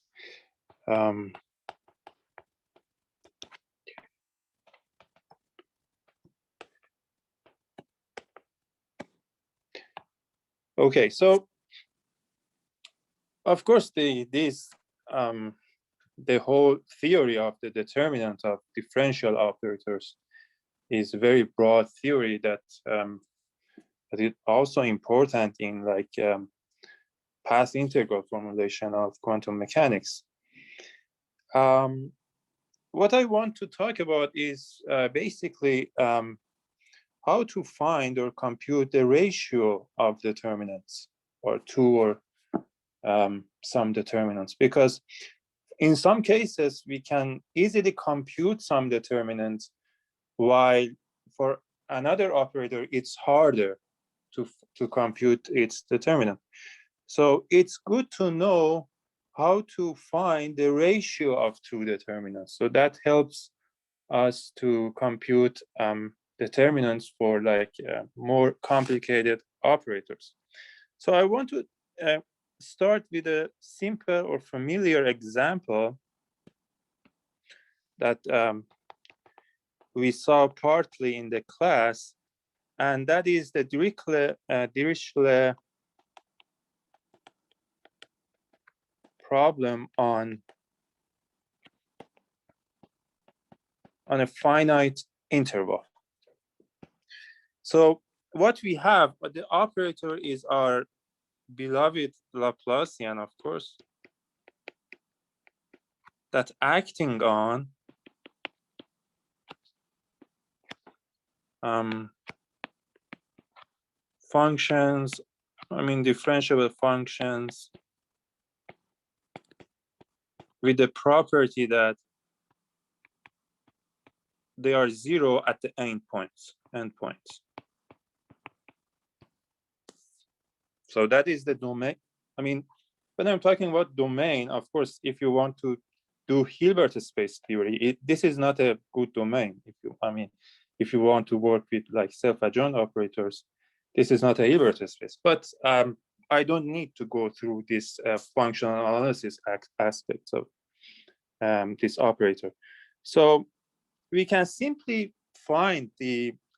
Okay, so of course the whole theory of the determinant of differential operators is a very broad theory that is also important in like path integral formulation of quantum mechanics. What I want to talk about is basically how to find or compute the ratio of determinants, or two or some determinants, because in some cases we can easily compute some determinants, while for another operator it's harder to compute its determinant. So it's good to know how to find the ratio of two determinants. So that helps us to compute determinants for like more complicated operators. So I want to start with a simple or familiar example that we saw partly in the class, and that is the Dirichlet problem on a finite interval. So what we have, the operator is our beloved Laplacian, of course, that's acting on functions, I mean differentiable functions with the property that they are zero at the endpoints. So that is the domain. I mean, when I'm talking about domain, of course, if you want to do Hilbert space theory, this is not a good domain. If you want to work with like self-adjoint operators, this is not a Hilbert space. But I don't need to go through this functional analysis aspects of this operator. So we can simply find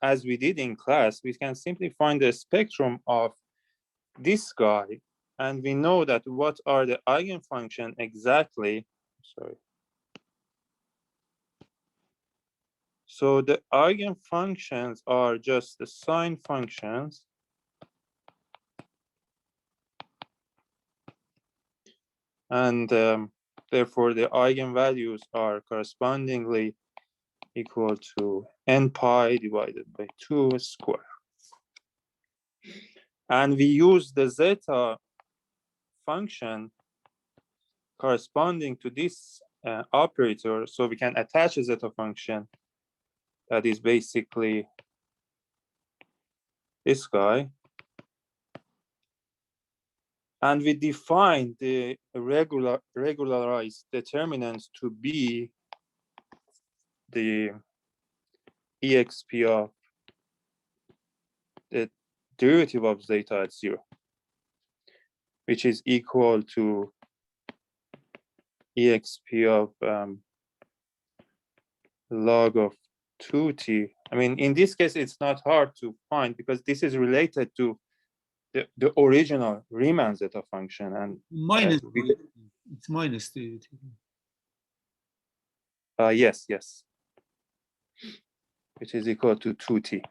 as we did in class, we can simply find the spectrum of this guy, and we know that what are the eigenfunction exactly. Sorry. So the eigenfunctions are just the sine functions. And therefore the eigenvalues are correspondingly equal to n pi divided by 2 square. And we use the zeta function corresponding to this operator, so we can attach a zeta function that is basically this guy. And we define the regularized determinants to be the exp of the derivative of zeta at 0, which is equal to exp of log of 2t. I mean, in this case, it's not hard to find because this is related to the original Riemann zeta function. And Minus, it's minus the. yes, which is equal to 2t.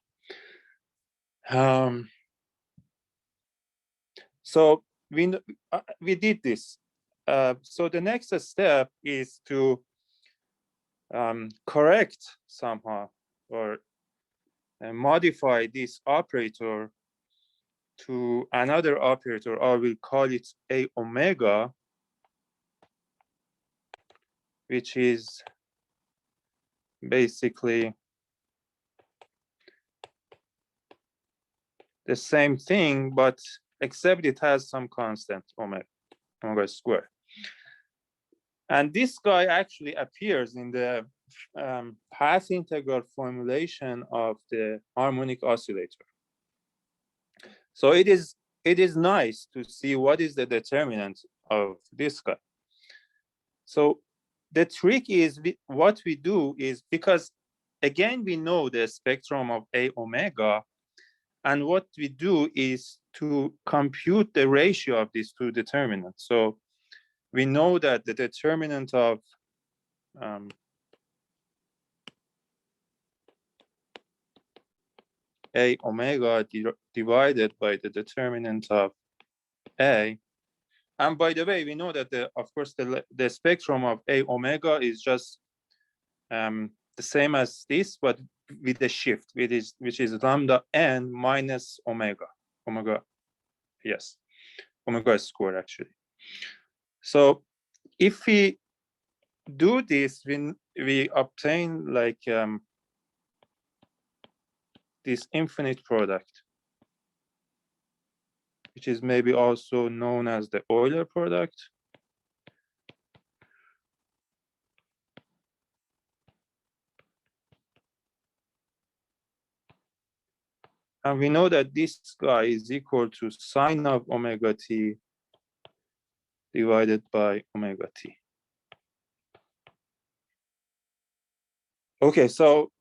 So we did this. So the next step is to correct somehow or modify this operator to another operator, or we'll call it a omega, which is basically the same thing, but except it has some constant omega squared. And this guy actually appears in the path integral formulation of the harmonic oscillator. So it is nice to see what is the determinant of this guy. So the trick is what we do is, because again we know the spectrum of a omega, and what we do is to compute the ratio of these two determinants. So we know that the determinant of a omega divided by the determinant of a. And by the way, we know that of course the spectrum of a omega is just the same as this, but with a shift, which is lambda n minus omega squared actually. So if we do this, we obtain like this infinite product. which is maybe also known as the Euler product. And we know that this guy is equal to sine of omega t divided by omega t. Okay, so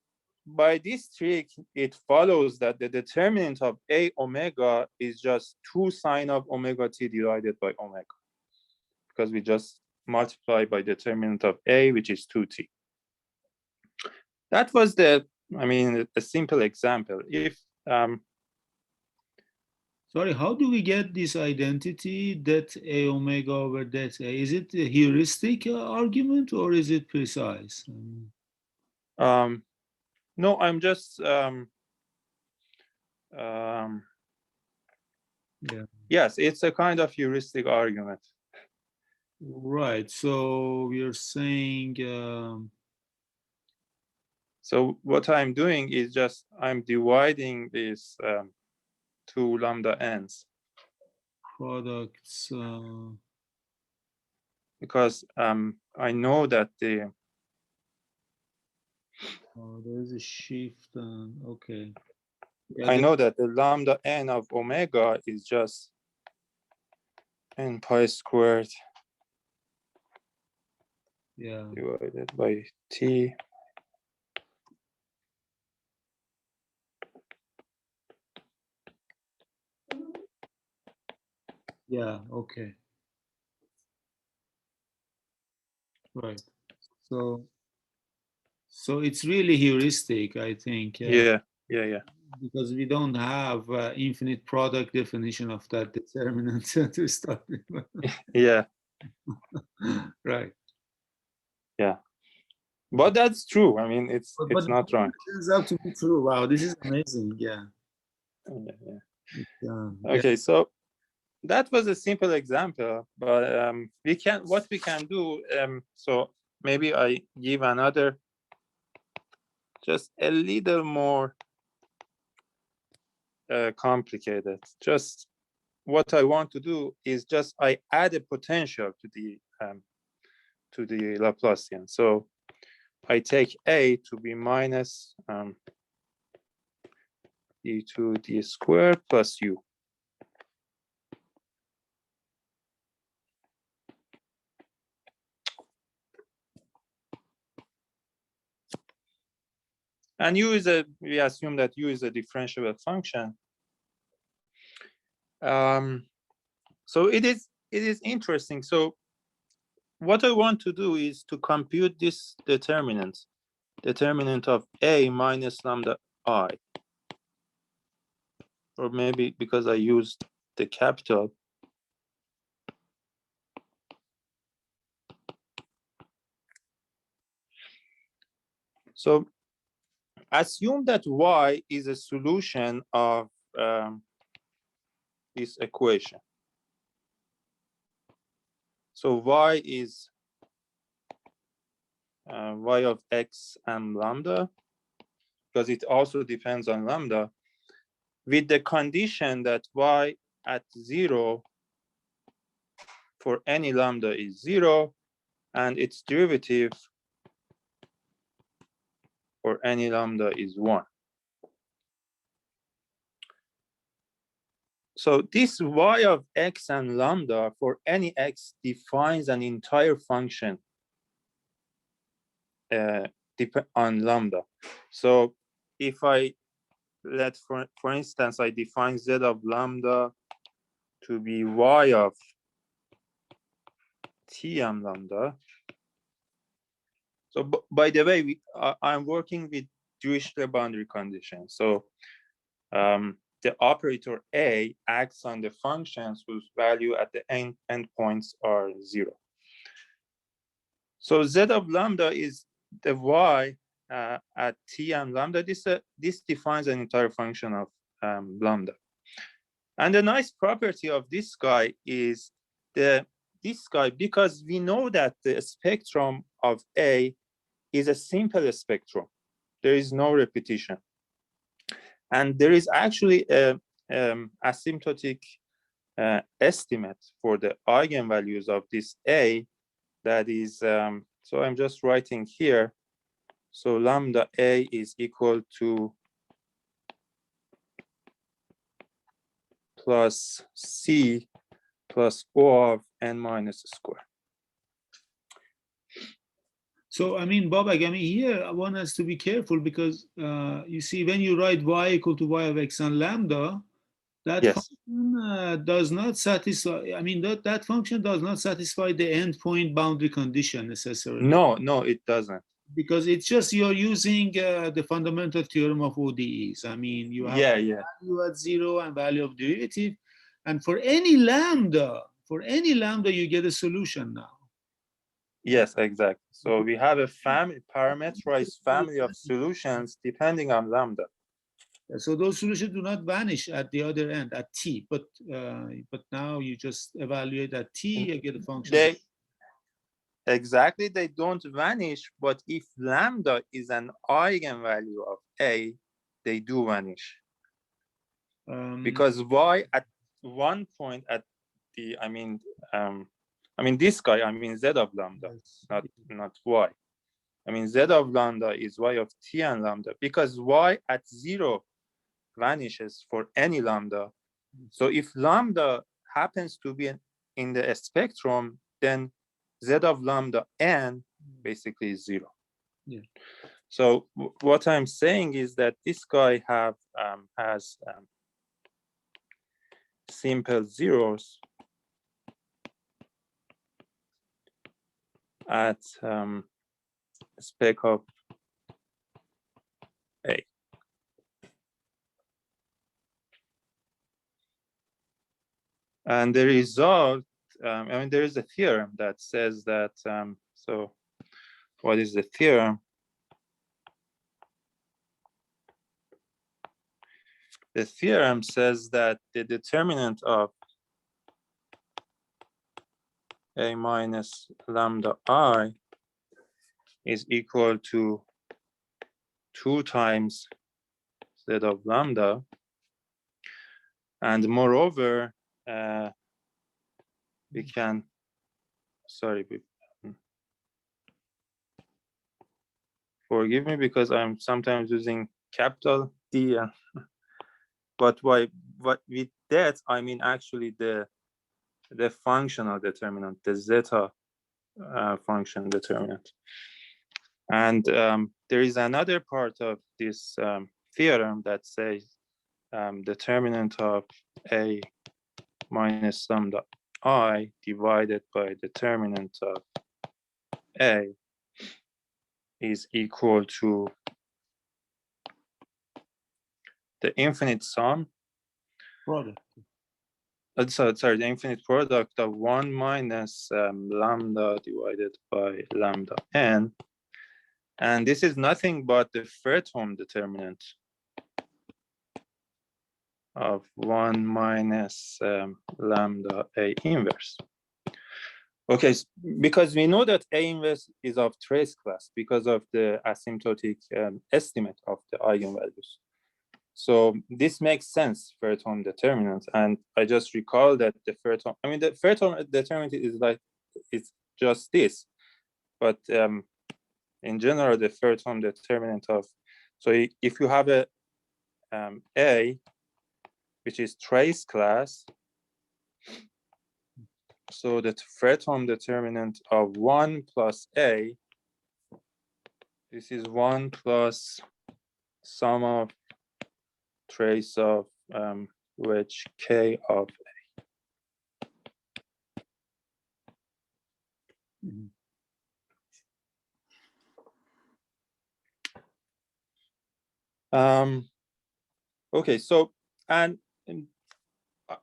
by this trick, it follows that the determinant of a omega is just 2 sine of omega t divided by omega, because we just multiply by determinant of a, which is 2t. That was the, I mean, a simple example. If Sorry, how do we get this identity that a omega over that a? Is it a heuristic argument or is it precise? no, I'm just Yeah. yes, it's a kind of heuristic argument. Right. So we are saying. So what I'm doing is just I'm dividing these two lambda n's Products. because I know that the There's a shift. Okay. Yeah, I know that the lambda n of omega is just n pi squared Yeah. divided by t. Yeah. Okay. Right. So it's really heuristic, I think. Yeah. Because we don't have infinite product definition of that determinant to start with. Yeah. Right. Yeah. But that's true. I mean, it's not wrong. It turns out to be true. Wow, this is amazing. Yeah. Yeah. Okay, so that was a simple example, but what we can do. So maybe I give another, just a little more complicated. Just what I want to do is just I add a potential to the Laplacian. So I take a to be minus d2 d squared plus u. And u is we assume that u is a differentiable function. So it is interesting. So what I want to do is to compute this determinant of a minus lambda I. Or maybe because I used the capital. So assume that y is a solution of this equation. So y is y of x and lambda, because it also depends on lambda, with the condition that y at 0 for any lambda is 0, and its derivative for any lambda is 1. So this y of x and lambda for any x defines an entire function on lambda. So if I let, for instance, I define z of lambda to be y of tm lambda. So by the way, I'm working with Dirichlet boundary condition. So the operator a acts on the functions whose value at the endpoints are 0. So z of lambda is the y at t and lambda. This defines an entire function of lambda. And the nice property of this guy is this guy, because we know that the spectrum of A is a simple spectrum. There is no repetition. And there is actually a asymptotic estimate for the eigenvalues of this A, that is, so I'm just writing here. So lambda A is equal to plus C plus O of n minus square. So, I mean, Babak, I mean, here one has to be careful because you see, when you write y equal to y of x and lambda, that Yes. function does not satisfy, I mean, that function does not satisfy the endpoint boundary condition necessarily. No, it doesn't. Because it's just you're using the fundamental theorem of ODEs. I mean, you have value at 0 and value of derivative. And for any lambda, you get a solution now. Yes, exactly. So we have a parameterized family of solutions depending on lambda. So those solutions do not vanish at the other end, at t. But now you just evaluate at t, you get a function. Exactly, they don't vanish, but if lambda is an eigenvalue of A, they do vanish. Because y at one point at the, I mean this guy, I mean z of lambda, not y. I mean z of lambda is y of t and lambda, because y at 0 vanishes for any lambda. So if lambda happens to be in the spectrum, then z of lambda n basically is 0. Yeah. So what I'm saying is that this guy has simple zeros at spec of A. And the result, I mean, there is a theorem that says that, so what is the theorem? The theorem says that the determinant of A minus lambda I is equal to 2 times z of lambda. And moreover, we can, forgive me because I'm sometimes using capital D, but with that, I mean actually the functional determinant, the zeta function determinant. And there is another part of this theorem that says determinant of A minus lambda I divided by determinant of A is equal to the infinite sum. Product. Sorry, the infinite product of 1 minus lambda divided by lambda n. And this is nothing but the Fredholm determinant of 1 minus lambda A inverse. Okay, because we know that A inverse is of trace class because of the asymptotic estimate of the eigenvalues. So this makes sense, Fredholm determinant. And I just recall that the Fredholm, I mean, the Fredholm determinant is like, it's just this. But in general, the Fredholm determinant of, so if you have a A, which is trace class, so the Fredholm determinant of 1 plus A, this is 1 plus sum of trace of wedge K of A. Mm-hmm. Okay, so, and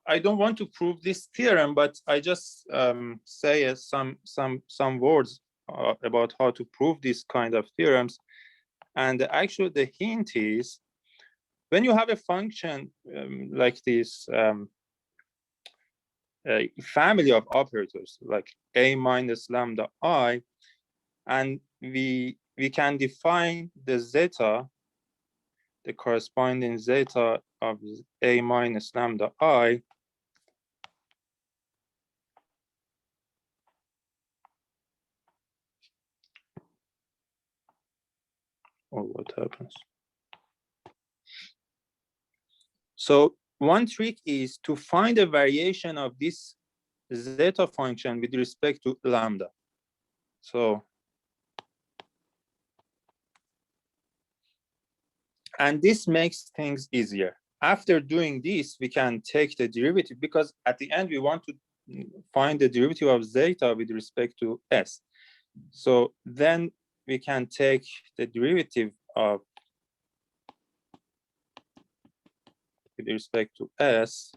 I don't want to prove this theorem, but I just say some words about how to prove this kind of theorems. And actually the hint is, when you have a function like this, a family of operators like A minus lambda I, and we can define the zeta, the corresponding zeta of A minus lambda I, or what happens. So one trick is to find a variation of this zeta function with respect to lambda. So, and this makes things easier. After doing this, we can take the derivative, because at the end we want to find the derivative of zeta with respect to s. So then we can take the derivative of with respect to s,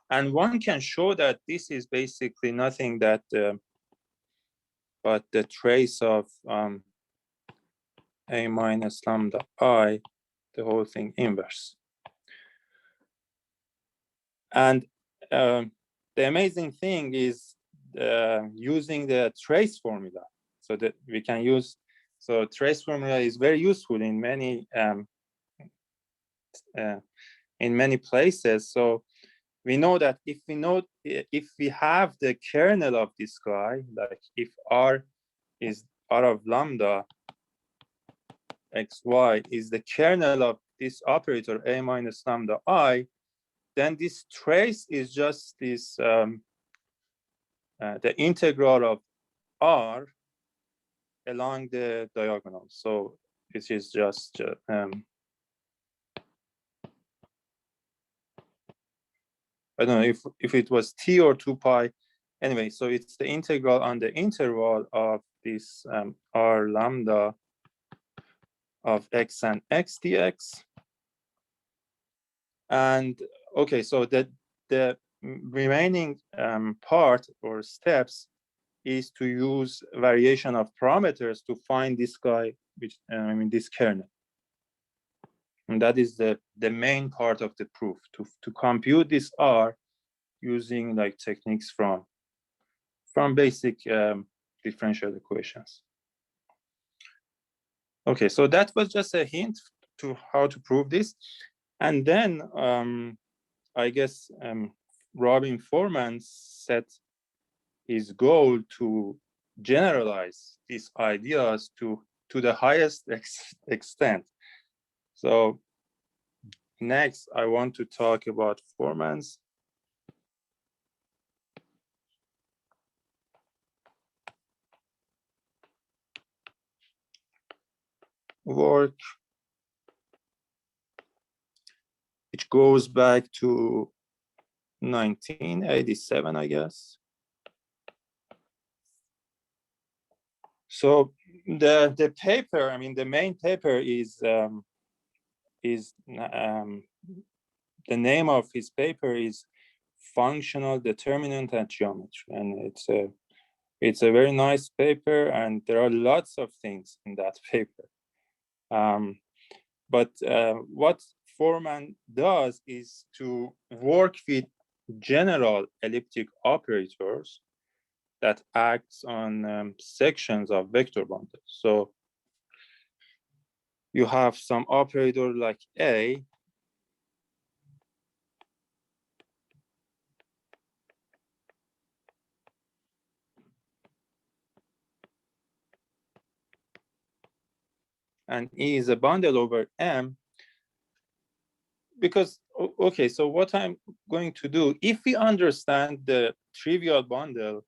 and one can show that this is basically nothing that but the trace of a minus lambda I, the whole thing inverse. And the amazing thing is using the trace formula, so that we can use, so trace formula is very useful in many places. So we know that if we have the kernel of this guy, like if R is R of lambda xy is the kernel of this operator a minus lambda I, then this trace is just this the integral of R along the diagonal. So this is just I don't know if it was t or 2 pi. Anyway, so it's the integral on the interval of this R lambda of x and x dx. And okay, so the remaining part or steps is to use variation of parameters to find this guy, which I mean this kernel. And that is the main part of the proof, to compute this R using like techniques from basic differential equations. Okay, so that was just a hint to how to prove this. And then I guess Robin Foreman set his goal to generalize these ideas to the highest extent. So next, I want to talk about Foreman's work, which goes back to 1987, I guess. So the paper, I mean, the main paper is the name of his paper is Functional Determinant and Geometry, and it's a very nice paper, and there are lots of things in that paper. But what Foreman does is to work with general elliptic operators that acts on sections of vector bundles. So you have some operator like A, and E is a bundle over M. Because, okay, so what I'm going to do, if we understand the trivial bundle,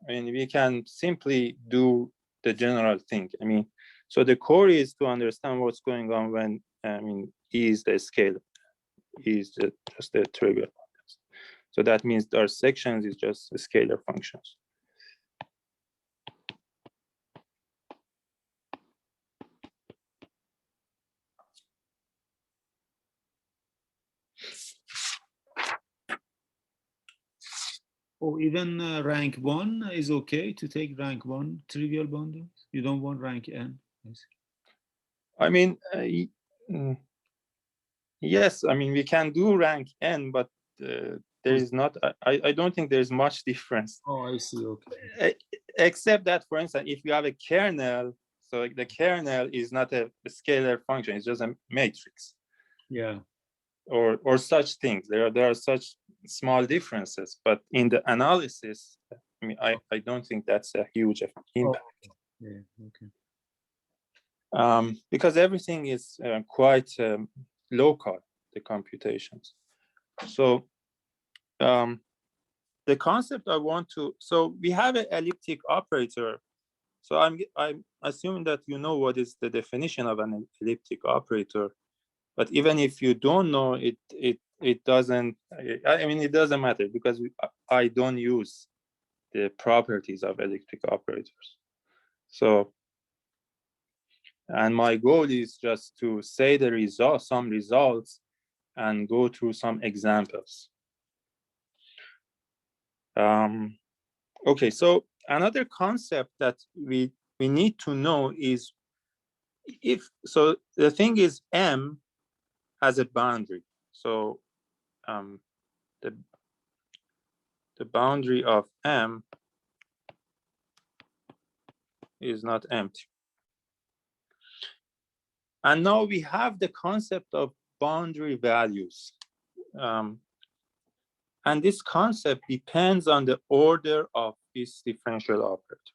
I mean, we can simply do the general thing. I mean, so the core is to understand what's going on when, I mean, E is the scalar, E is just the trivial bundles. So that means our sections is just scalar functions. Oh, even rank 1 is okay to take rank 1 trivial bundles? You don't want rank n? I mean, yes, I mean, we can do rank n, but there is not, I don't think there's much difference. Oh, I see, okay. Except that, for instance, if you have a kernel, so the kernel is not a scalar function, it's just a matrix. Yeah. Or such things. There are such small differences, but in the analysis, I mean, I don't think that's a huge impact. Oh, yeah, okay. because everything is quite local, the computations. So the concept I want to, so we have an elliptic operator. So I'm assuming that you know what is the definition of an elliptic operator. But even if you don't know, it doesn't, I mean, it doesn't matter because I don't use the properties of elliptic operators. So, and my goal is just to say the results, some results, and go through some examples. Okay, so another concept that we need to know is so the thing is M has a boundary. So the boundary of M is not empty. And now we have the concept of boundary values. And this concept depends on the order of this differential operator.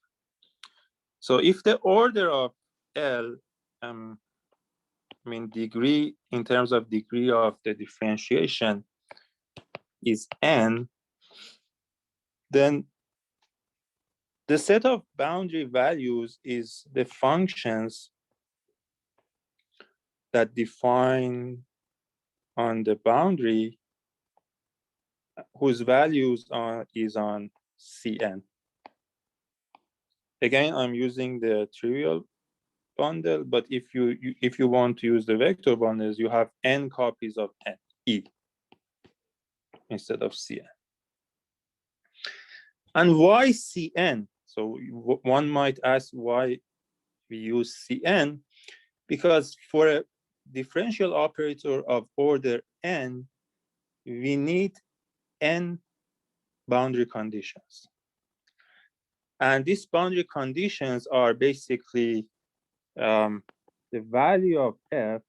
So if the order of L, I mean degree, in terms of degree of the differentiation is N, then the set of boundary values is the functions that define on the boundary whose values is on Cn. Again, I'm using the trivial bundle, but if you want to use the vector bundles, you have n copies of n, E, instead of Cn. And why Cn? So one might ask why we use Cn, because for a differential operator of order n, we need n boundary conditions. And these boundary conditions are basically the value of f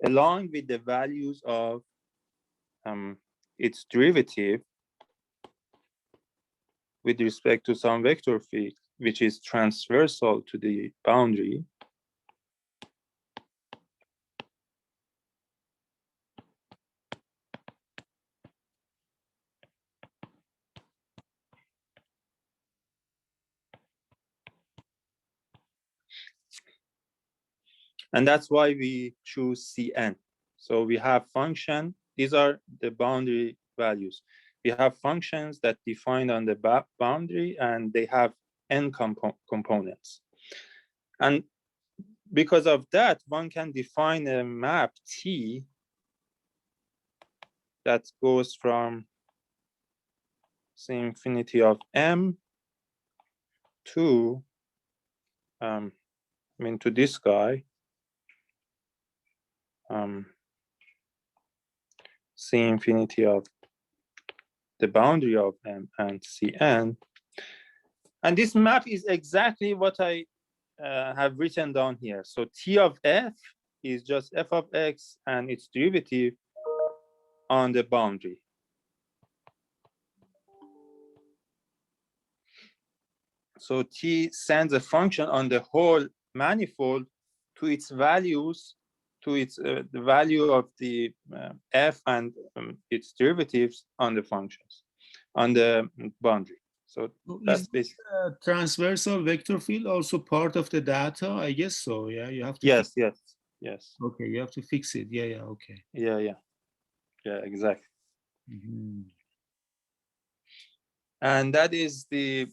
along with the values of its derivative with respect to some vector field, which is transversal to the boundary. And that's why we choose Cn. So we have function, these are the boundary values. We have functions that define on the boundary and they have n components. And because of that, one can define a map T that goes from C infinity of M to, to this guy, C infinity of the boundary of M and Cn. And this map is exactly what I have written down here. So T of f is just f of x and its derivative on the boundary. So T sends a function on the whole manifold to its values, to its the value of the f and its derivatives on the functions, on the boundary. So that's basically transversal vector field also part of the data? I guess so. Yeah, you have to. Yes. Okay, you have to fix it. Yeah. Okay. Yeah, exactly. Mm-hmm. And that is the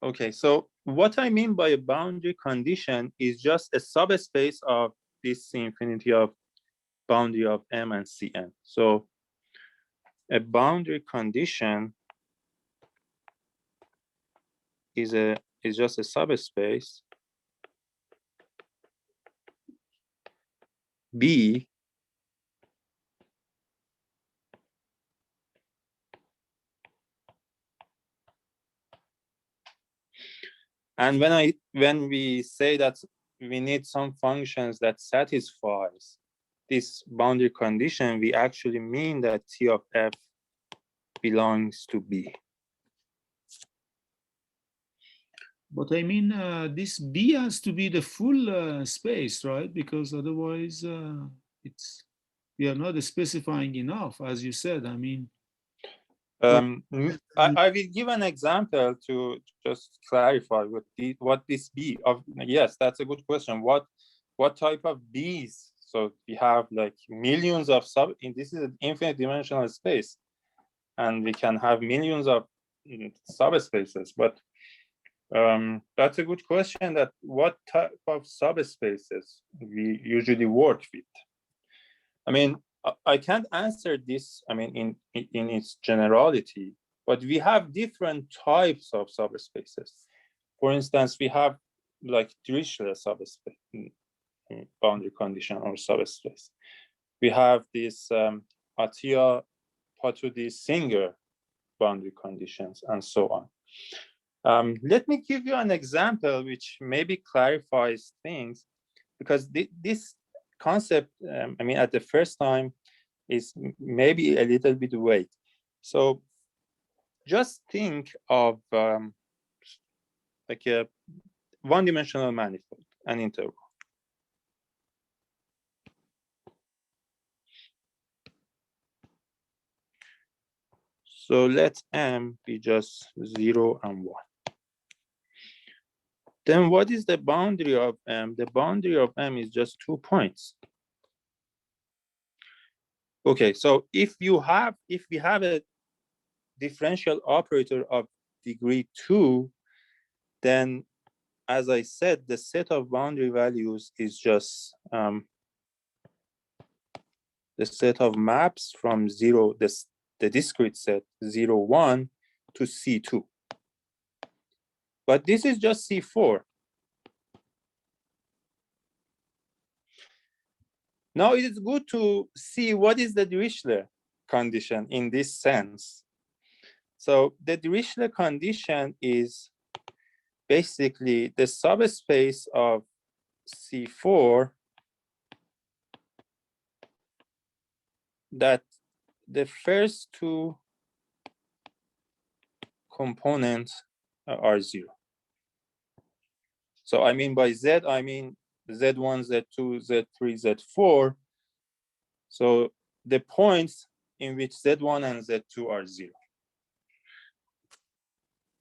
okay. So what I mean by a boundary condition is just a subspace of this C infinity of boundary of M and Cn. So a boundary condition is just a subspace B and when we say that we need some functions that satisfies this boundary condition, we actually mean that T of f belongs to B. But I mean, this B has to be the full space, right? Because otherwise, we are not specifying enough, as you said. I mean, I will give an example to just clarify what this B of. Yes, that's a good question. What type of B's? So we have like millions of this is an infinite dimensional space, and we can have millions of subspaces. But that's a good question. That what type of subspaces we usually work with? I mean, I can't answer this, I mean, in its generality, but we have different types of subspaces. For instance, we have like Dirichlet subspace, boundary condition or subspace. We have this Atiyah-Patudi-Singer boundary conditions and so on. Let me give you an example which maybe clarifies things, because this concept, I mean, at the first time is maybe a little bit vague. So just think of like a one-dimensional manifold, an interval. So let M be just 0 and 1. Then what is the boundary of M? The boundary of M is just 2 points. Okay, so if we have a differential operator of degree 2, then as I said, the set of boundary values is just the set of maps from 0, the discrete set 0, 1 to C2. But this is just C4. Now it is good to see what is the Dirichlet condition in this sense. So the Dirichlet condition is basically the subspace of C4 that the first 2 components are 0. So I mean by Z, I mean Z1, Z2, Z3, Z4. So the points in which Z1 and Z2 are 0.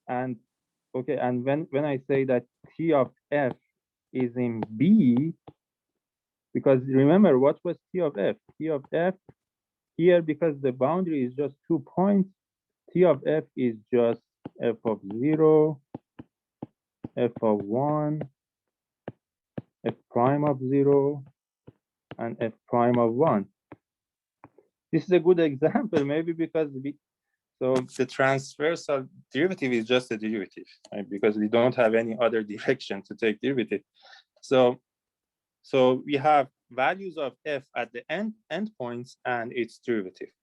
And okay, and when I say that T of F is in B, because remember what was T of F? T of F here, because the boundary is just 2 points, T of F is just F of 0, F of 1, F prime of 0, and F prime of 1. This is a good example, maybe because so the transversal derivative is just a derivative, right? Because we don't have any other direction to take derivative. So we have values of F at the endpoints and its derivative.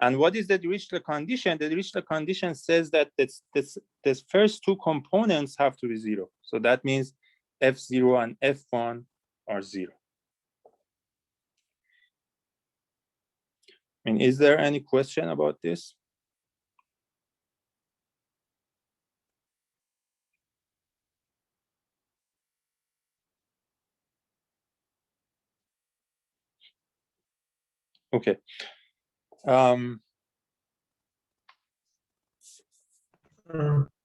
And what is the Dirichlet condition? The Dirichlet condition says that this first 2 components have to be 0. So that means F0 and F1 are 0. I mean, is there any question about this? Okay.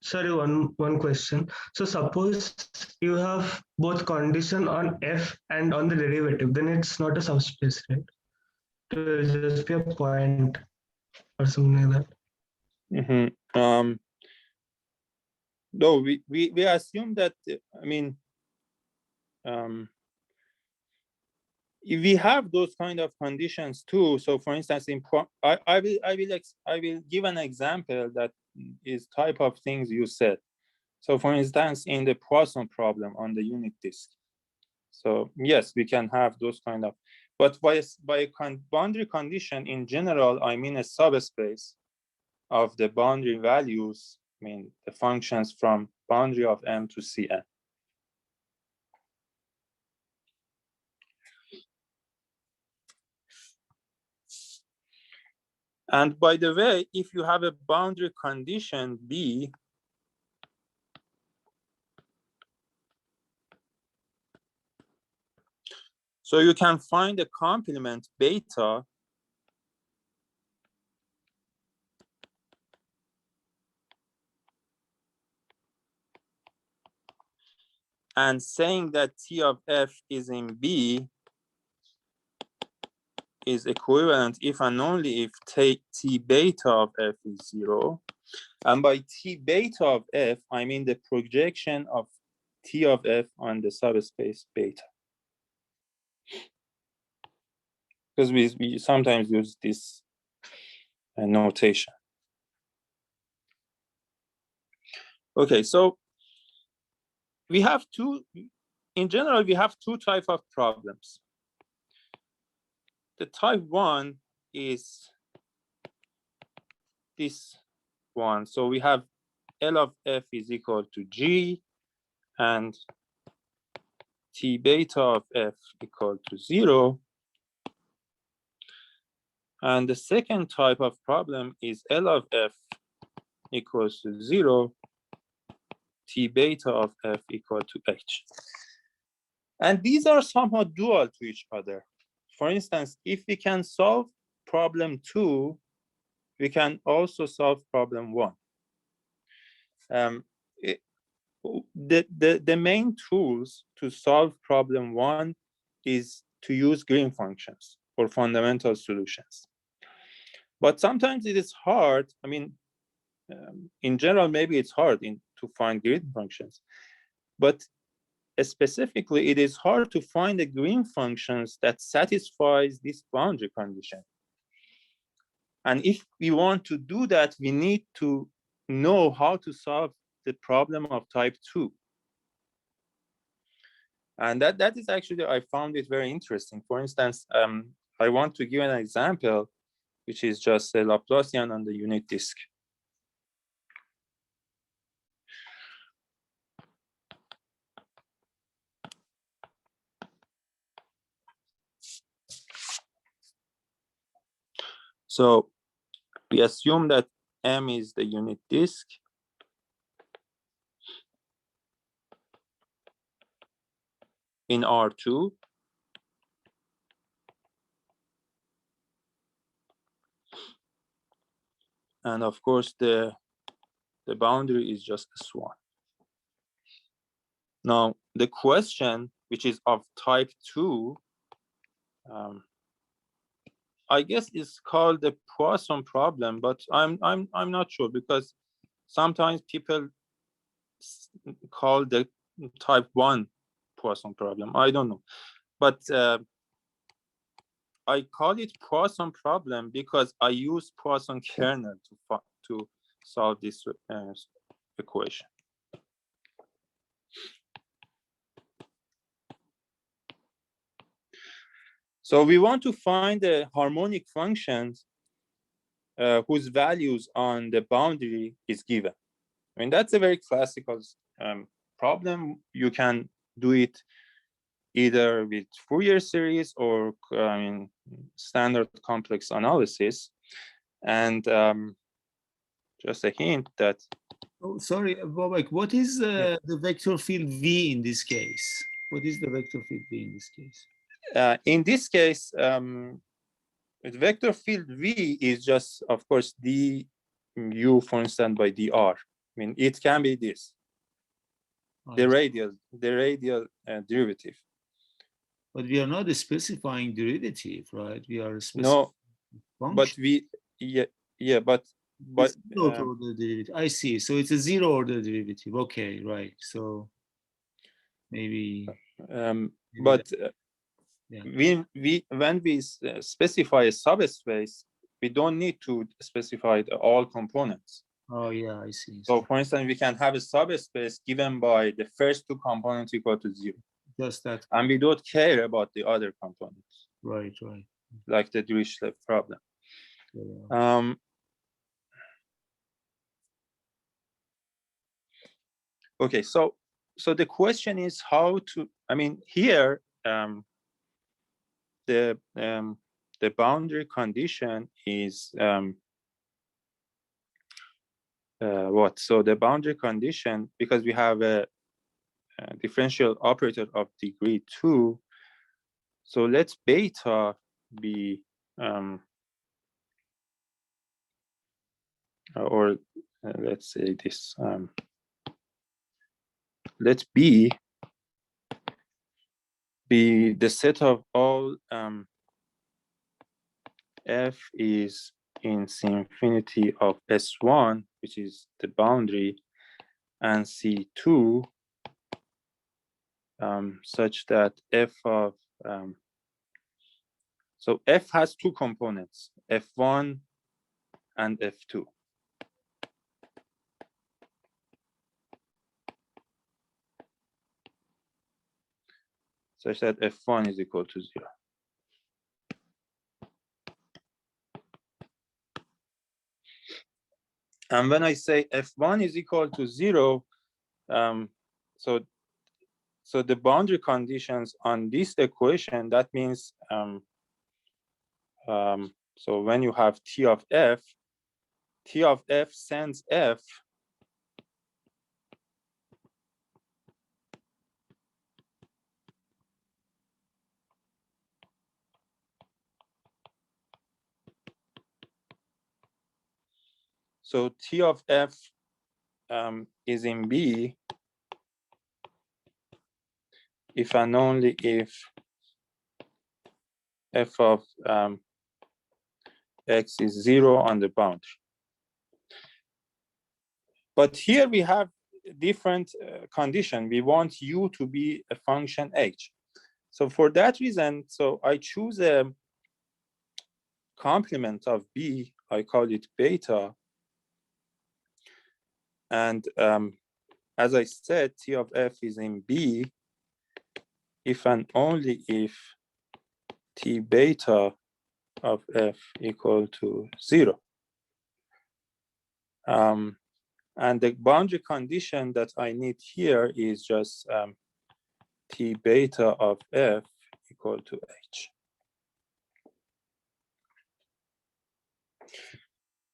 Sorry, one question. So suppose you have both condition on F and on the derivative, then it's not a subspace, right? It will just be a point or something like that. Mm-hmm. No, we assume that, I mean, we have those kind of conditions too. So for instance, I will give an example that is type of things you said. So for instance, in the Poisson problem on the unit disk. So yes, we can have those kind of, but by boundary condition in general, I mean a subspace of the boundary values, I mean the functions from boundary of M to Cn. And by the way, if you have a boundary condition B, So you can find the complement beta and saying that T of F is in B is equivalent if and only if T beta of F is 0. And by T beta of F, I mean the projection of T of F on the subspace beta. Because we sometimes use this notation. Okay, so we have in general, we have two types of problems. The type 1 is this one. So we have L of F is equal to G and T beta of F equal to 0. And the second type of problem is L of F equals to 0, T beta of F equal to H. And these are somehow dual to each other. For instance, if we can solve problem 2, we can also solve problem 1. The main tools to solve problem 1 is to use green functions for fundamental solutions. But sometimes it is hard. I mean, in general, maybe it's hard to find green functions. But specifically, it is hard to find the green functions that satisfies this boundary condition. And if we want to do that, we need to know how to solve the problem of type 2. And that is actually, I found it very interesting. For instance, I want to give an example, which is just a Laplacian on the unit disk. So we assume that M is the unit disk. In R2. And of course, the boundary is just S1. Now, the question, which is of type 2, I guess is called the Poisson problem, but I'm not sure, because sometimes people call the type 1 Poisson problem. I don't know, but I call it Poisson problem because I use Poisson kernel to solve this equation. So we want to find the harmonic functions whose values on the boundary is given. I mean, that's a very classical problem. You can do it either with Fourier series or standard complex analysis. And just a hint that. Oh, sorry, Babak, what is the vector field V in this case? What is the vector field V in this case? In this case, the vector field V is just, of course, du, for instance, by dr. I mean, it can be this, the radial derivative. But we are not specifying derivative, right? We are No, function. but but zero order derivative. I see. So it's a zero order derivative. Okay, right. So maybe. But when we specify a subspace, we don't need to specify all components. Oh yeah, I see. So for instance, we can have a subspace given by the first two components equal to 0. Just that. And we don't care about the other components. Right, right. Like the Dirichlet problem. Yeah. Okay, so the question is how to, I mean, here, the boundary condition is what? So the boundary condition, because we have a differential operator of degree 2, So let beta be, or let's say this, let B be the set of all F is in infinity of S1, which is the boundary, and C2, such that F of, so F has two components, F1 and F2. Such that F1 is equal to 0. And when I say F1 is equal to 0, so the boundary conditions on this equation, that means, so when you have T of F sends F so T of F is in B if and only if F of X is 0 on the boundary. But here we have different condition. We want U to be a function H. So for that reason, so I choose a complement of B, I call it beta. And as I said, T of F is in B if and only if T beta of F equal to 0. And the boundary condition that I need here is just T beta of F equal to H.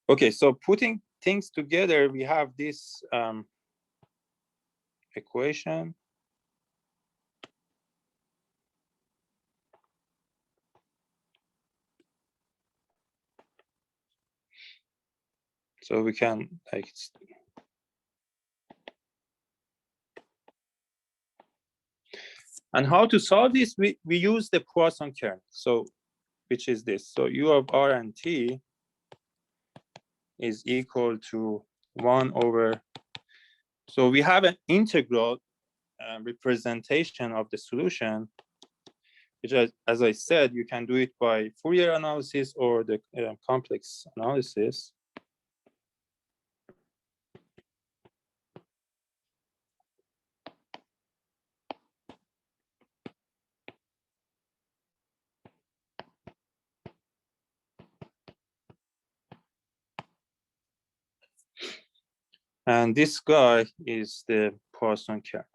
Okay, so putting things together, we have this equation. So we can like, and how to solve this? We use the Poisson kernel. So which is this? So U of R and T is equal to 1 over. So we have an integral representation of the solution, which, as I said, you can do it by Fourier analysis or the complex analysis. And this guy is the Poisson kernel.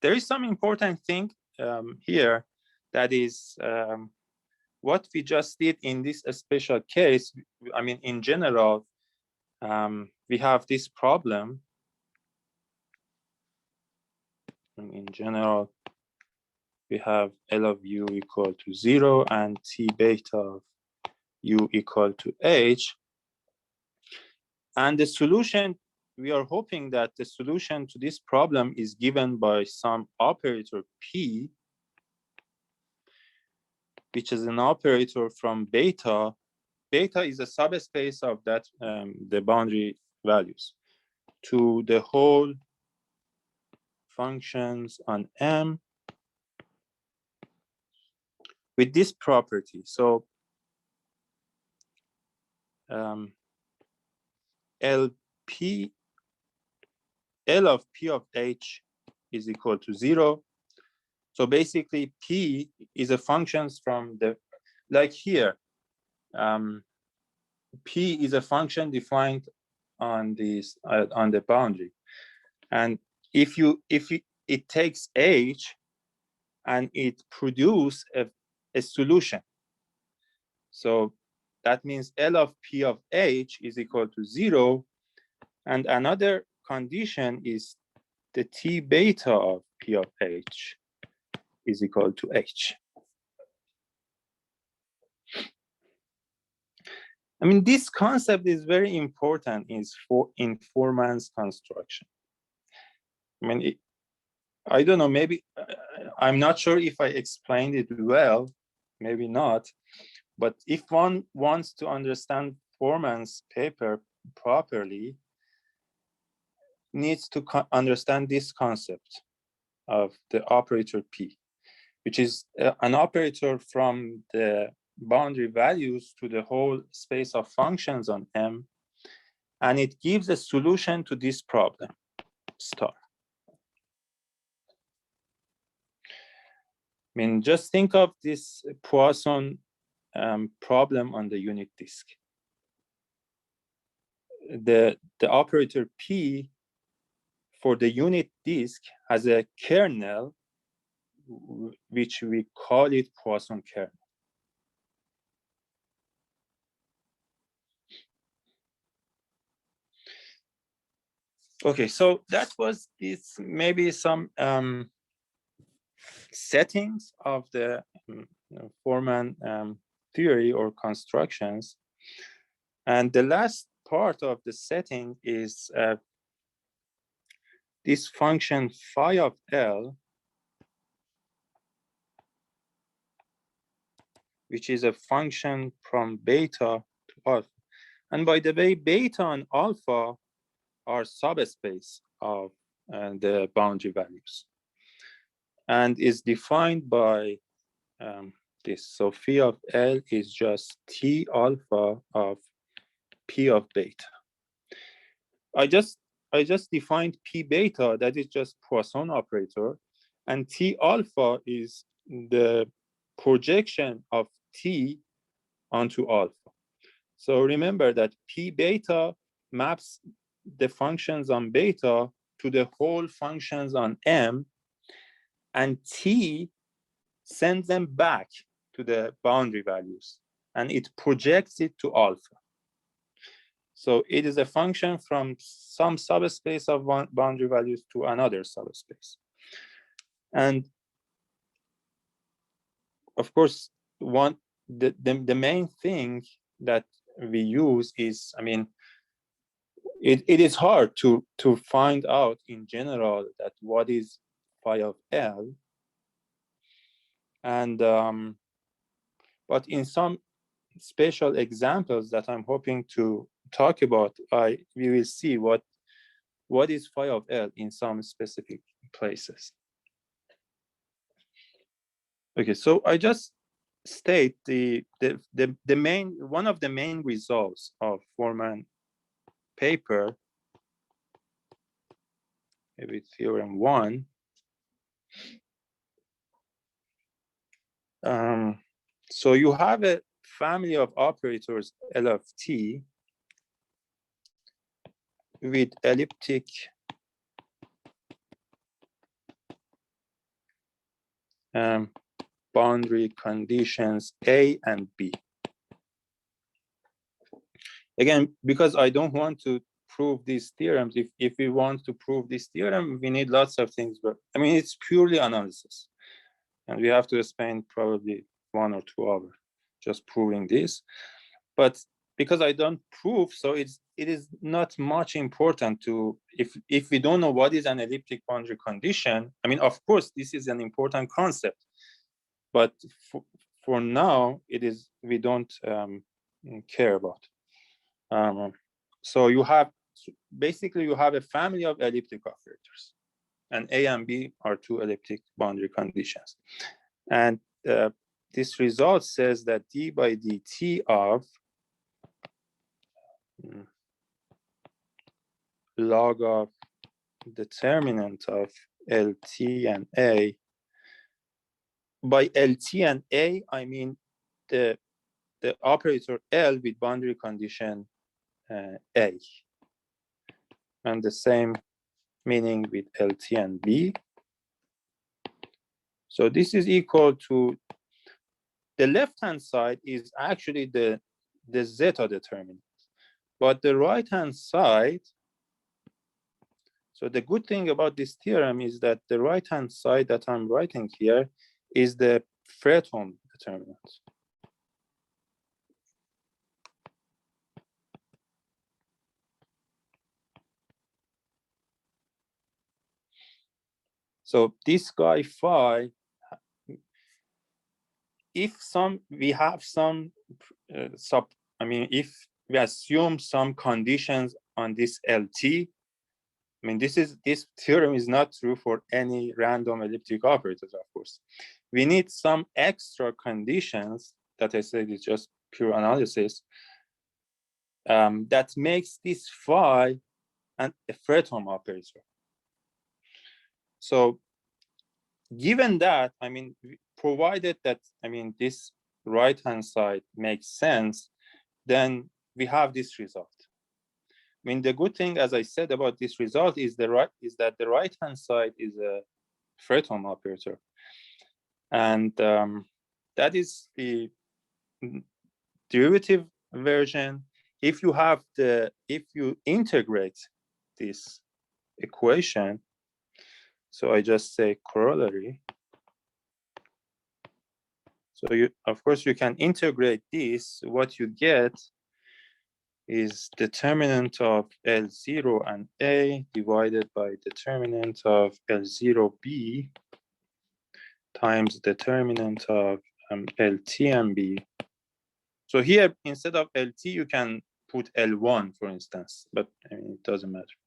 There is some important thing here, that is what we just did in this special case. I mean, in general, we have this problem. In general, we have L of U equal to 0 and T beta of U equal to H. And the solution, we are hoping that the solution to this problem is given by some operator P, which is an operator from beta. Beta is a subspace of that, the boundary values, to the whole functions on M with this property. So L of P of H is equal to 0. So basically, P is a function from the, like here, P is a function defined on this on the boundary, and if it takes H and it produces a solution. So that means L of P of H is equal to 0. And another condition is the T beta of P of H is equal to H. I mean, this concept is very important in Foreman's construction. I mean, I don't know, maybe, I'm not sure if I explained it well, maybe not, but if one wants to understand Foreman's paper properly, needs to understand this concept of the operator P, which is an operator from the boundary values to the whole space of functions on M, and it gives a solution to this problem, star. I mean, just think of this Poisson problem on the unit disk. The operator P for the unit disk has a kernel, which we call it Poisson kernel. Okay, so that was this, maybe some settings of the Foreman theory or constructions. And the last part of the setting is this function phi of L, which is a function from beta to alpha. And by the way, beta and alpha are subspace of the boundary values, and is defined by this. So phi of L is just T alpha of P of beta. I just defined P beta, that is just Poisson operator, and T alpha is the projection of T onto alpha. So remember that P beta maps the functions on beta to the whole functions on M, and T sends them back to the boundary values, and it projects it to alpha. So it is a function from some subspace of boundary values to another subspace. And of course, the main thing that we use is, I mean, it is hard to find out in general that what is phi of L. And but in some special examples that I'm hoping to talk about, we will see what is phi of L in some specific places. Okay, so I just state one of the main results of Foreman paper, maybe theorem 1. So you have a family of operators L of T with elliptic boundary conditions A and B. Again, because I don't want to prove these theorems, if we want to prove this theorem, we need lots of things, but I mean, it's purely analysis. And we have to spend probably 1 or 2 hours just proving this. But because I don't prove, so it is not much important to, if we don't know what is an elliptic boundary condition, I mean, of course, this is an important concept. But for now, we don't care about. So you have, basically you have a family of elliptic operators, and A and B are 2 elliptic boundary conditions. And this result says that d by dt of log of determinant of LT and A. By LT and A, I mean the operator L with boundary condition A. And the same meaning with LT and B. So this is equal to the left-hand side is actually the zeta determinant. But the right-hand side, so the good thing about this theorem is that the right-hand side that I'm writing here is the Fredholm determinant. So this guy phi, if we have some if we assume some conditions on this LT, I mean, this theorem is not true for any random elliptic operators, of course. We need some extra conditions that I said is just pure analysis that makes this phi a Fredholm operator. So given that, I mean, provided that, I mean, this right-hand side makes sense, then we have this result. I mean, the good thing, as I said about this result, is that the right-hand side is a Fredholm operator, and that is the derivative version. If you integrate this equation, so I just say corollary. So of course you can integrate this. What you get is determinant of L0 and A divided by determinant of L0B times determinant of LT and B. So here, instead of LT, you can put L1, for instance, but I mean, it doesn't matter.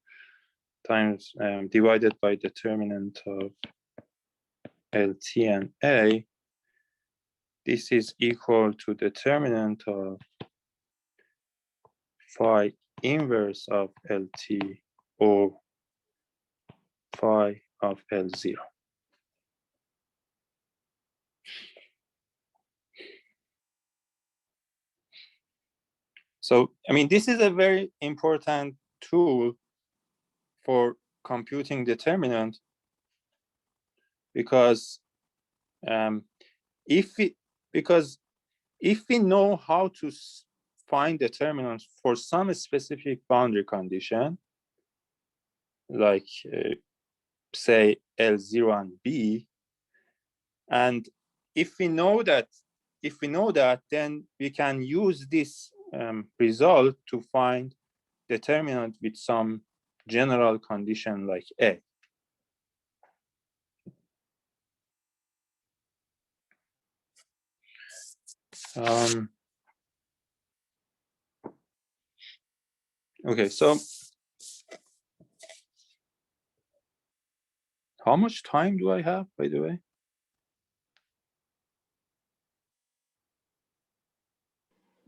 Times divided by determinant of LT and A. This is equal to determinant of phi inverse of LT or phi of L0. So, I mean, this is a very important tool for computing determinant, because if we know how to find determinants for some specific boundary condition, like say L0 and B, and if we know that, then we can use this result to find determinant with some general condition like A. Okay, so how much time do I have, by the way?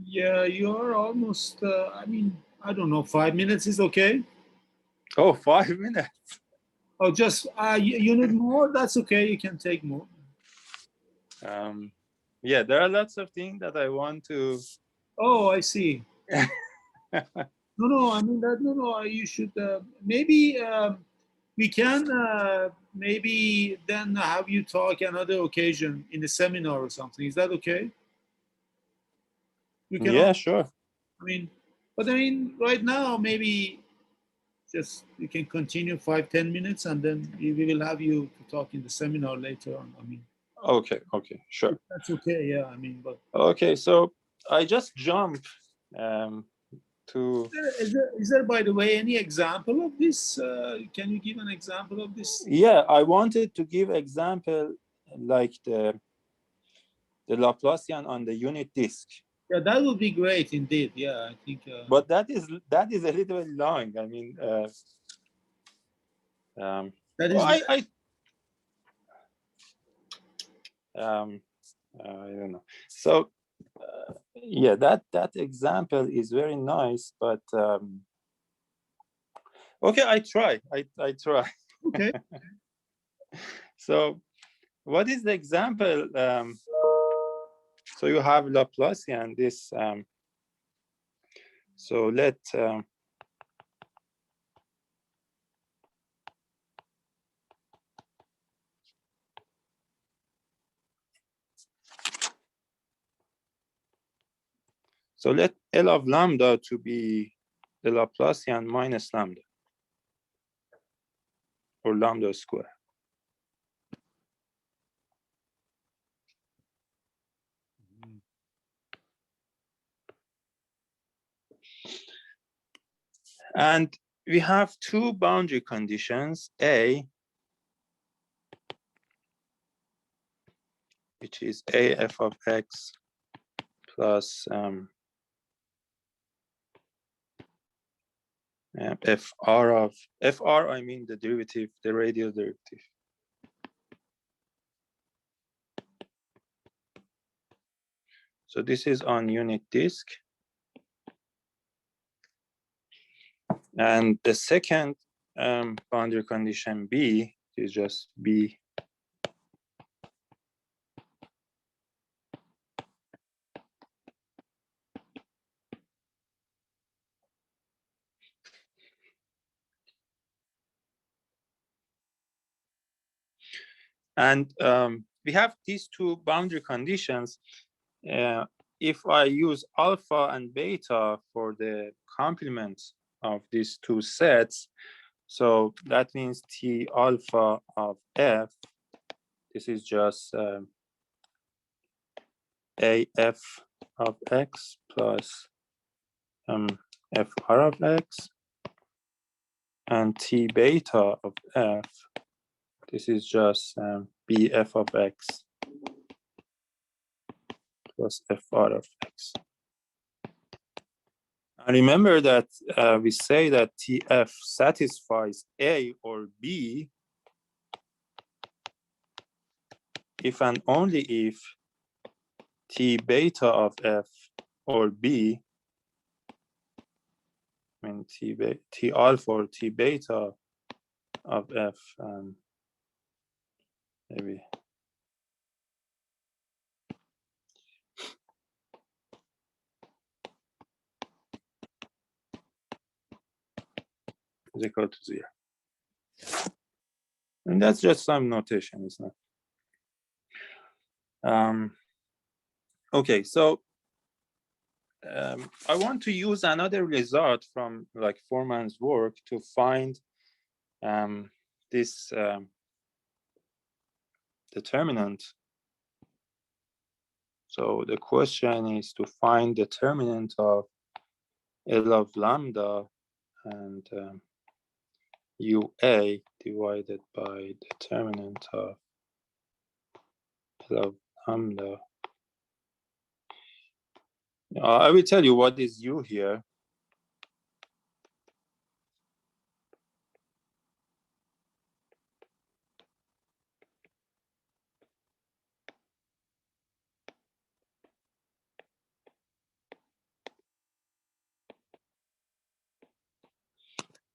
Yeah, you're almost, I mean, I don't know, 5 minutes is okay? Oh, 5 minutes. Oh, just, you need more? That's okay, you can take more. Yeah, there are lots of things that I want to. Oh, I see. No, I mean, no, you should, maybe we can maybe then have you talk another occasion in the seminar or something. Is that okay? You can, Yeah, sure. I mean, but I mean, right now, maybe just you can continue 5-10 minutes and then we will have you to talk in the seminar later on. I mean, Okay, sure. that's okay, yeah, I mean, but. Okay, so I just jumped to. Is there, by the way, any example of this? Can you give an example of this? Yeah, I wanted to give example like the Laplacian on the unit disk. Yeah, that would be great indeed. Yeah, I think. But that is a little bit long. I mean, that is. I don't know. So yeah, that example is very nice, but okay, I try. Okay. So what is the example? So you have Laplacian, this. So let. So let L of lambda to be the Laplacian minus lambda, or lambda square. And we have two boundary conditions, A, which is AF of x plus FR, I mean the derivative, the radial derivative. So this is on unit disk. And the second boundary condition B is just B. And we have these two boundary conditions. If I use alpha and beta for the complement of these two sets, so that means T alpha of F, this is just AF of X plus FR of X, and T beta of F, this is just BF of X plus FR of X. And remember that we say that TF satisfies A or B if and only if T beta of F or B, I mean T alpha or T beta of F, maybe is equal to 0. And that's just some notation, it's not. Okay, so I want to use another result from like Foreman's work to find this determinant. So the question is to find determinant of L of lambda and UA divided by determinant of L of lambda. I will tell you what is U here.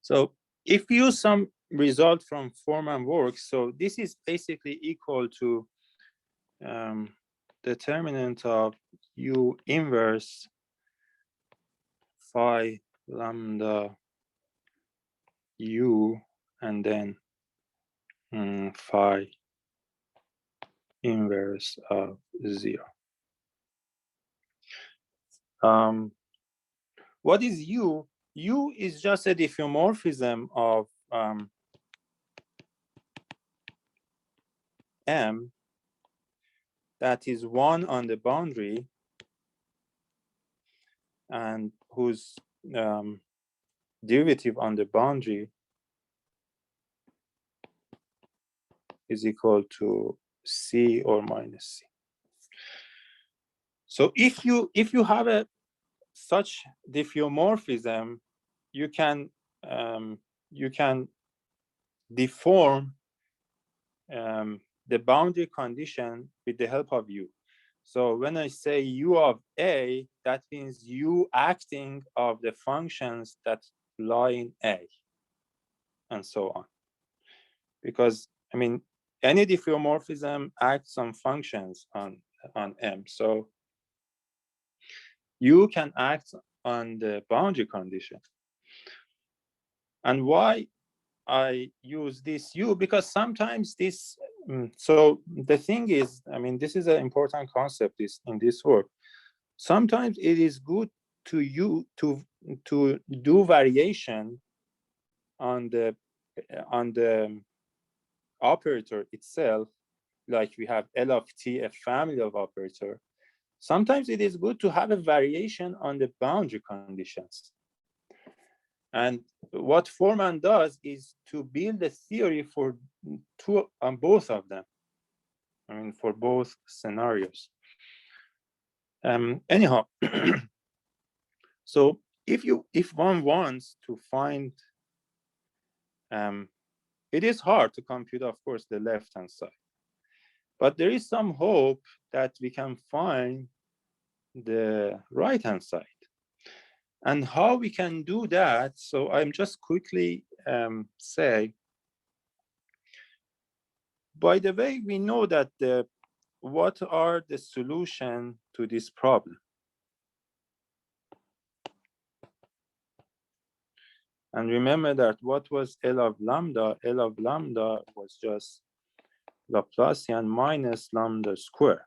So if you use some result from Foreman work, so this is basically equal to determinant of U inverse phi lambda U and then phi inverse of 0. What is U? U is just a diffeomorphism of M that is 1 on the boundary and whose derivative on the boundary is equal to C or minus C. So if you have a such diffeomorphism, you can deform the boundary condition with the help of U. So when I say U of A, that means U acting of the functions that lie in A, and so on. Because I mean, any diffeomorphism acts on functions on M. So U can act on the boundary condition. And why I use this U? Because sometimes this, so the thing is, I mean, this is an important concept in this work. sometimes it is good to do variation on the operator itself, like we have L of t, a family of operator. Sometimes it is good to have a variation on the boundary conditions. And what Foreman does is to build a theory for both of them. I mean, for both scenarios. Anyhow, so if one wants to find, it is hard to compute, of course, the left-hand side, but there is some hope that we can find the right-hand side. And how we can do that, so I'm just quickly say, by the way, we know that what are the solution to this problem? And remember that what was L of lambda? L of lambda was just Laplacian minus lambda square.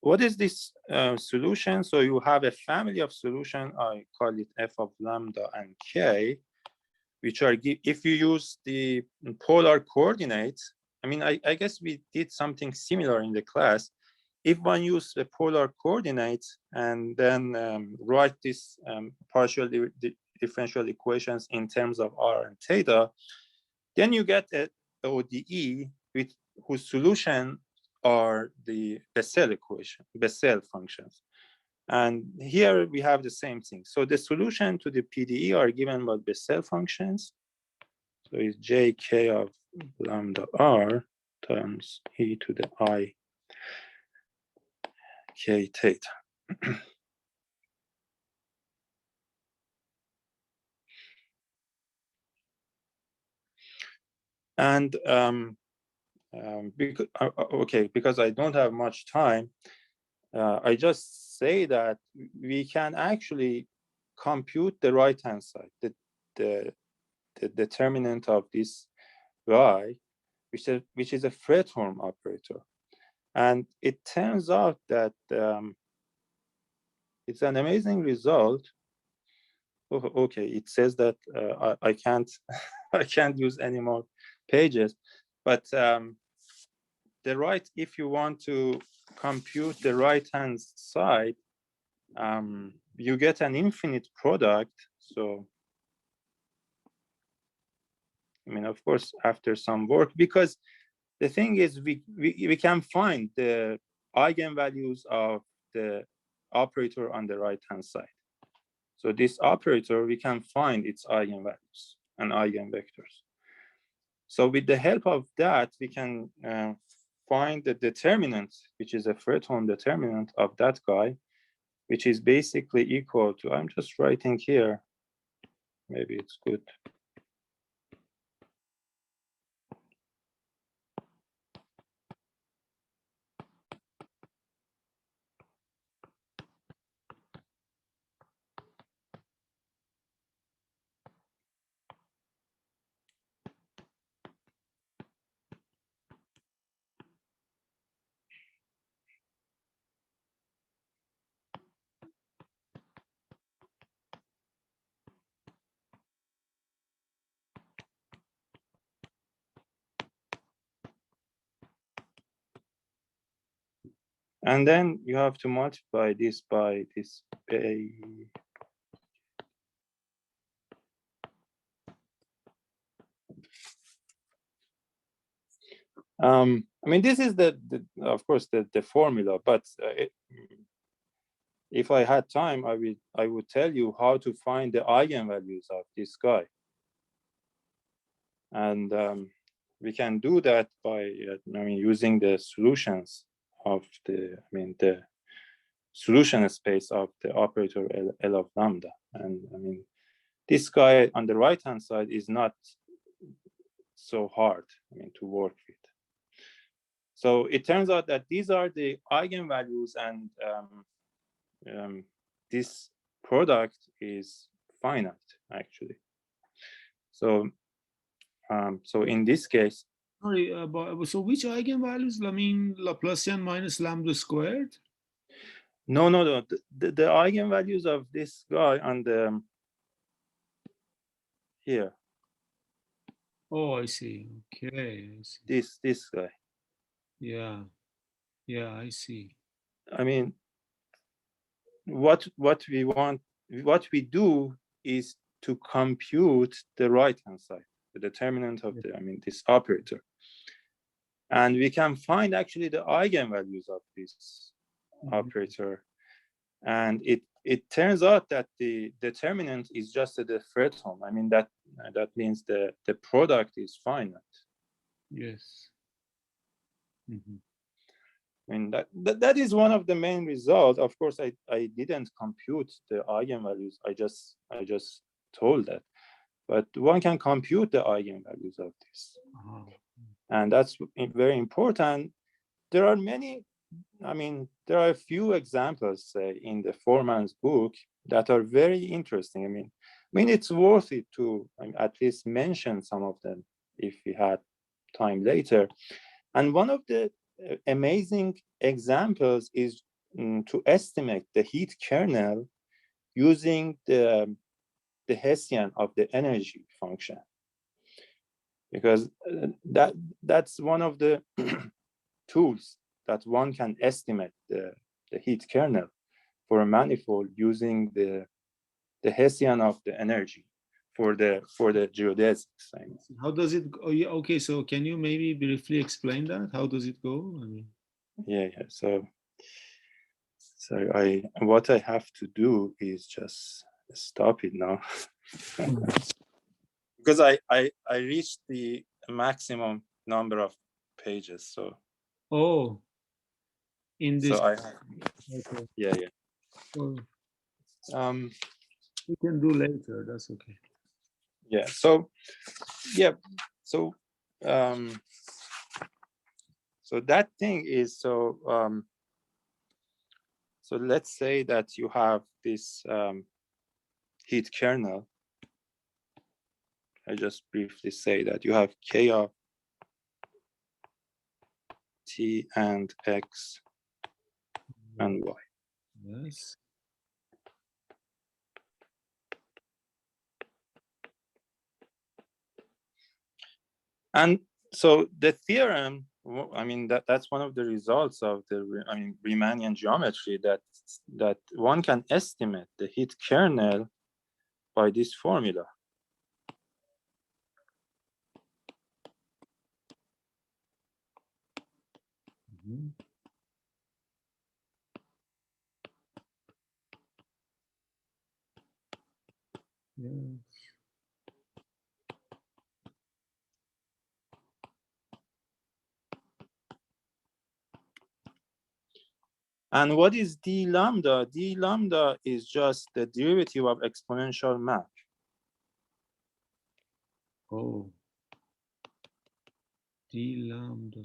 What is this solution? So you have a family of solution, I call it f of lambda and k, which are, if you use the polar coordinates, I mean, I guess we did something similar in the class. If one uses the polar coordinates and then write this partial differential equations in terms of r and theta, then you get a ODE with whose solution are the Bessel equation, Bessel functions. And here we have the same thing. So the solution to the PDE are given by Bessel functions. So it's jk of lambda r times e to the I k theta. And because I don't have much time, I just say that we can actually compute the right-hand side, the determinant of this y, which is a Fredholm operator. And it turns out that it's an amazing result. Oh, okay, it says that I can't I can't use any more pages, but if you want to compute the right-hand side, you get an infinite product. So, I mean, of course, after some work, because the thing is, we can find the eigenvalues of the operator on the right-hand side. So this operator, we can find its eigenvalues and eigenvectors. So with the help of that, we can find the determinant, which is a Fredholm determinant of that guy, which is basically equal to, I'm just writing here, maybe it's good. And then you have to multiply this by this. I mean, this is of course the formula, but if I had time, I would tell you how to find the eigenvalues of this guy. And we can do that by using the solutions of the solution space of the operator L of lambda. And I mean, this guy on the right-hand side is not so hard, to work with. So it turns out that these are the eigenvalues, and this product is finite, actually. So, so in this case, sorry, so which eigenvalues? I mean, Laplacian minus lambda squared. No. The eigenvalues of this guy on the here. Oh, I see. Okay, I see. This guy. Yeah, yeah, I see. I mean, what we want, what we do is to compute the right hand side, the determinant of the, I mean, this operator, and we can find actually the eigenvalues of this operator, and it turns out that the determinant is just the Fredholm. I mean, that means the product is finite. Yes. Mhm. I mean, that is one of the main results. Of course, I didn't compute the eigenvalues. I just told that, but one can compute the eigenvalues of this, and that's very important. There are many. I mean, there are a few examples, say, in the Foreman's book that are very interesting. I mean, it's worth it to at least mention some of them if we had time later. And one of the amazing examples is to estimate the heat kernel using the Hessian of the energy function, because that's one of the tools that one can estimate the heat kernel for a manifold using the Hessian of the energy for the geodesics. How does it go? Oh, yeah, okay, so can you maybe briefly explain that? How does it go? I mean, yeah. So what I have to do is just stop it now. Because I reached the maximum number of pages, so in this, so I okay. yeah. Well, We can do later, that's okay. Yeah, so so that thing is, so let's say that you have this heat kernel. I just briefly say that you have K of T and X and Y. Yes. And so the theorem, I mean, that's one of the results of the Riemannian geometry, that one can estimate the heat kernel by this formula. Mm-hmm. Yes. And what is d lambda? D lambda is just the derivative of exponential map. Oh. D lambda.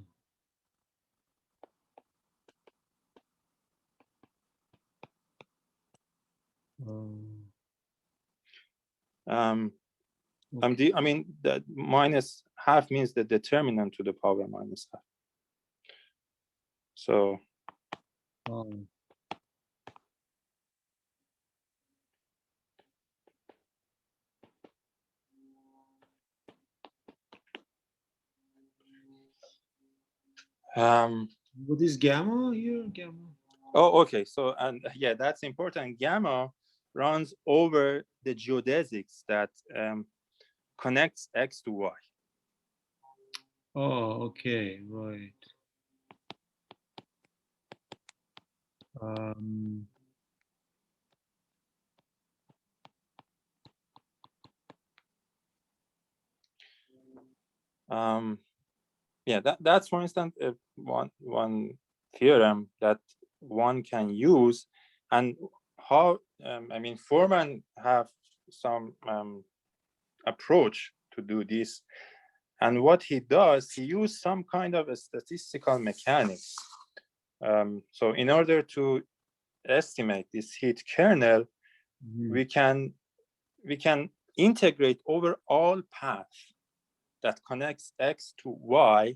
I mean, that minus half means the determinant to the power minus half. So what is gamma here? Gamma. Oh, okay. So, and yeah, that's important. Gamma runs over the geodesics that connects X to Y. Oh, okay, right. Yeah, that's for instance one theorem that one can use, and how I mean, Foreman have some approach to do this, and what he does, he used some kind of a statistical mechanics. So in order to estimate this heat kernel, we can integrate over all paths that connects X to Y,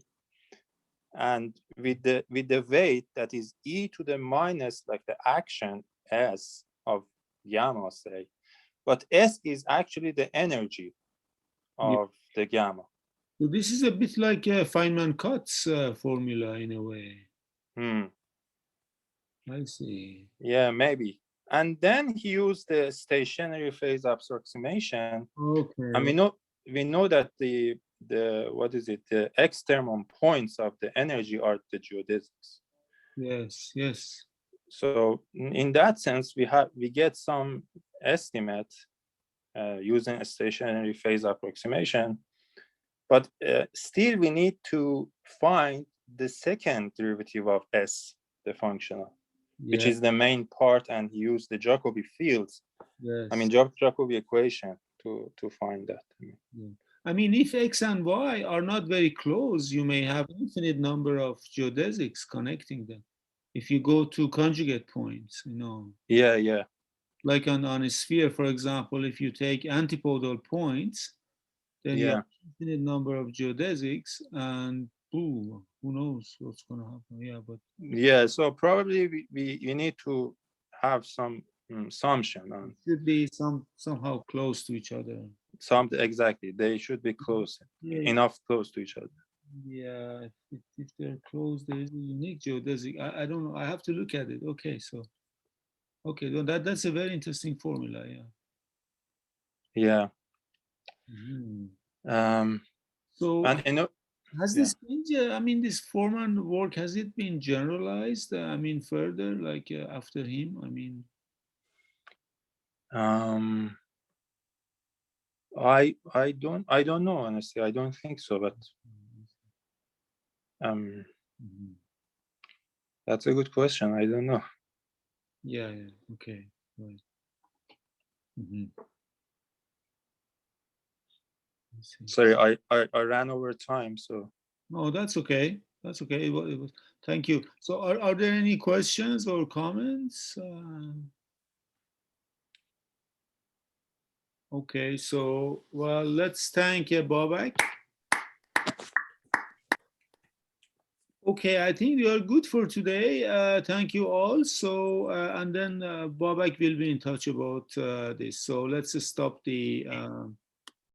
and with the weight that is e to the minus like the action s of gamma, say, but s is actually the energy of the gamma. So this is a bit like Feynman-Cutts formula in a way. I see. Yeah, maybe. And then he used the stationary phase approximation. Okay. And we know that the what is it, the extremum points of the energy are the geodesics. Yes, yes. So in that sense, we get some estimate using a stationary phase approximation, but still we need to find the second derivative of s, the functional, which is the main part, and he used the Jacobi fields. Yes. I mean, Jacobi equation to find that. I mean, if x and y are not very close, you may have infinite number of geodesics connecting them. If you go to conjugate points, you know. Yeah. Like on a sphere, for example, if you take antipodal points, then you have infinite number of geodesics, and who knows what's going to happen? Yeah, but so probably we need to have some assumption on. Should be somehow close to each other. Exactly, they should be close, enough close to each other. Yeah, if they're close, there is a unique geodesic. I don't know. I have to look at it. Okay, so well, that's a very interesting formula. Yeah. So and has this been? I mean, this Foreman work, has it been generalized? I mean, further, like after him. I mean. I don't know, honestly. I don't think so, but that's a good question. I don't know. Yeah. Okay. Right. Sorry, I ran over time, so. No, that's okay. That's okay. It was, thank you. So are there any questions or comments? Okay, so, well, let's thank Babak. Okay, I think we are good for today. Thank you all. So, and then Babak will be in touch about this. So let's stop the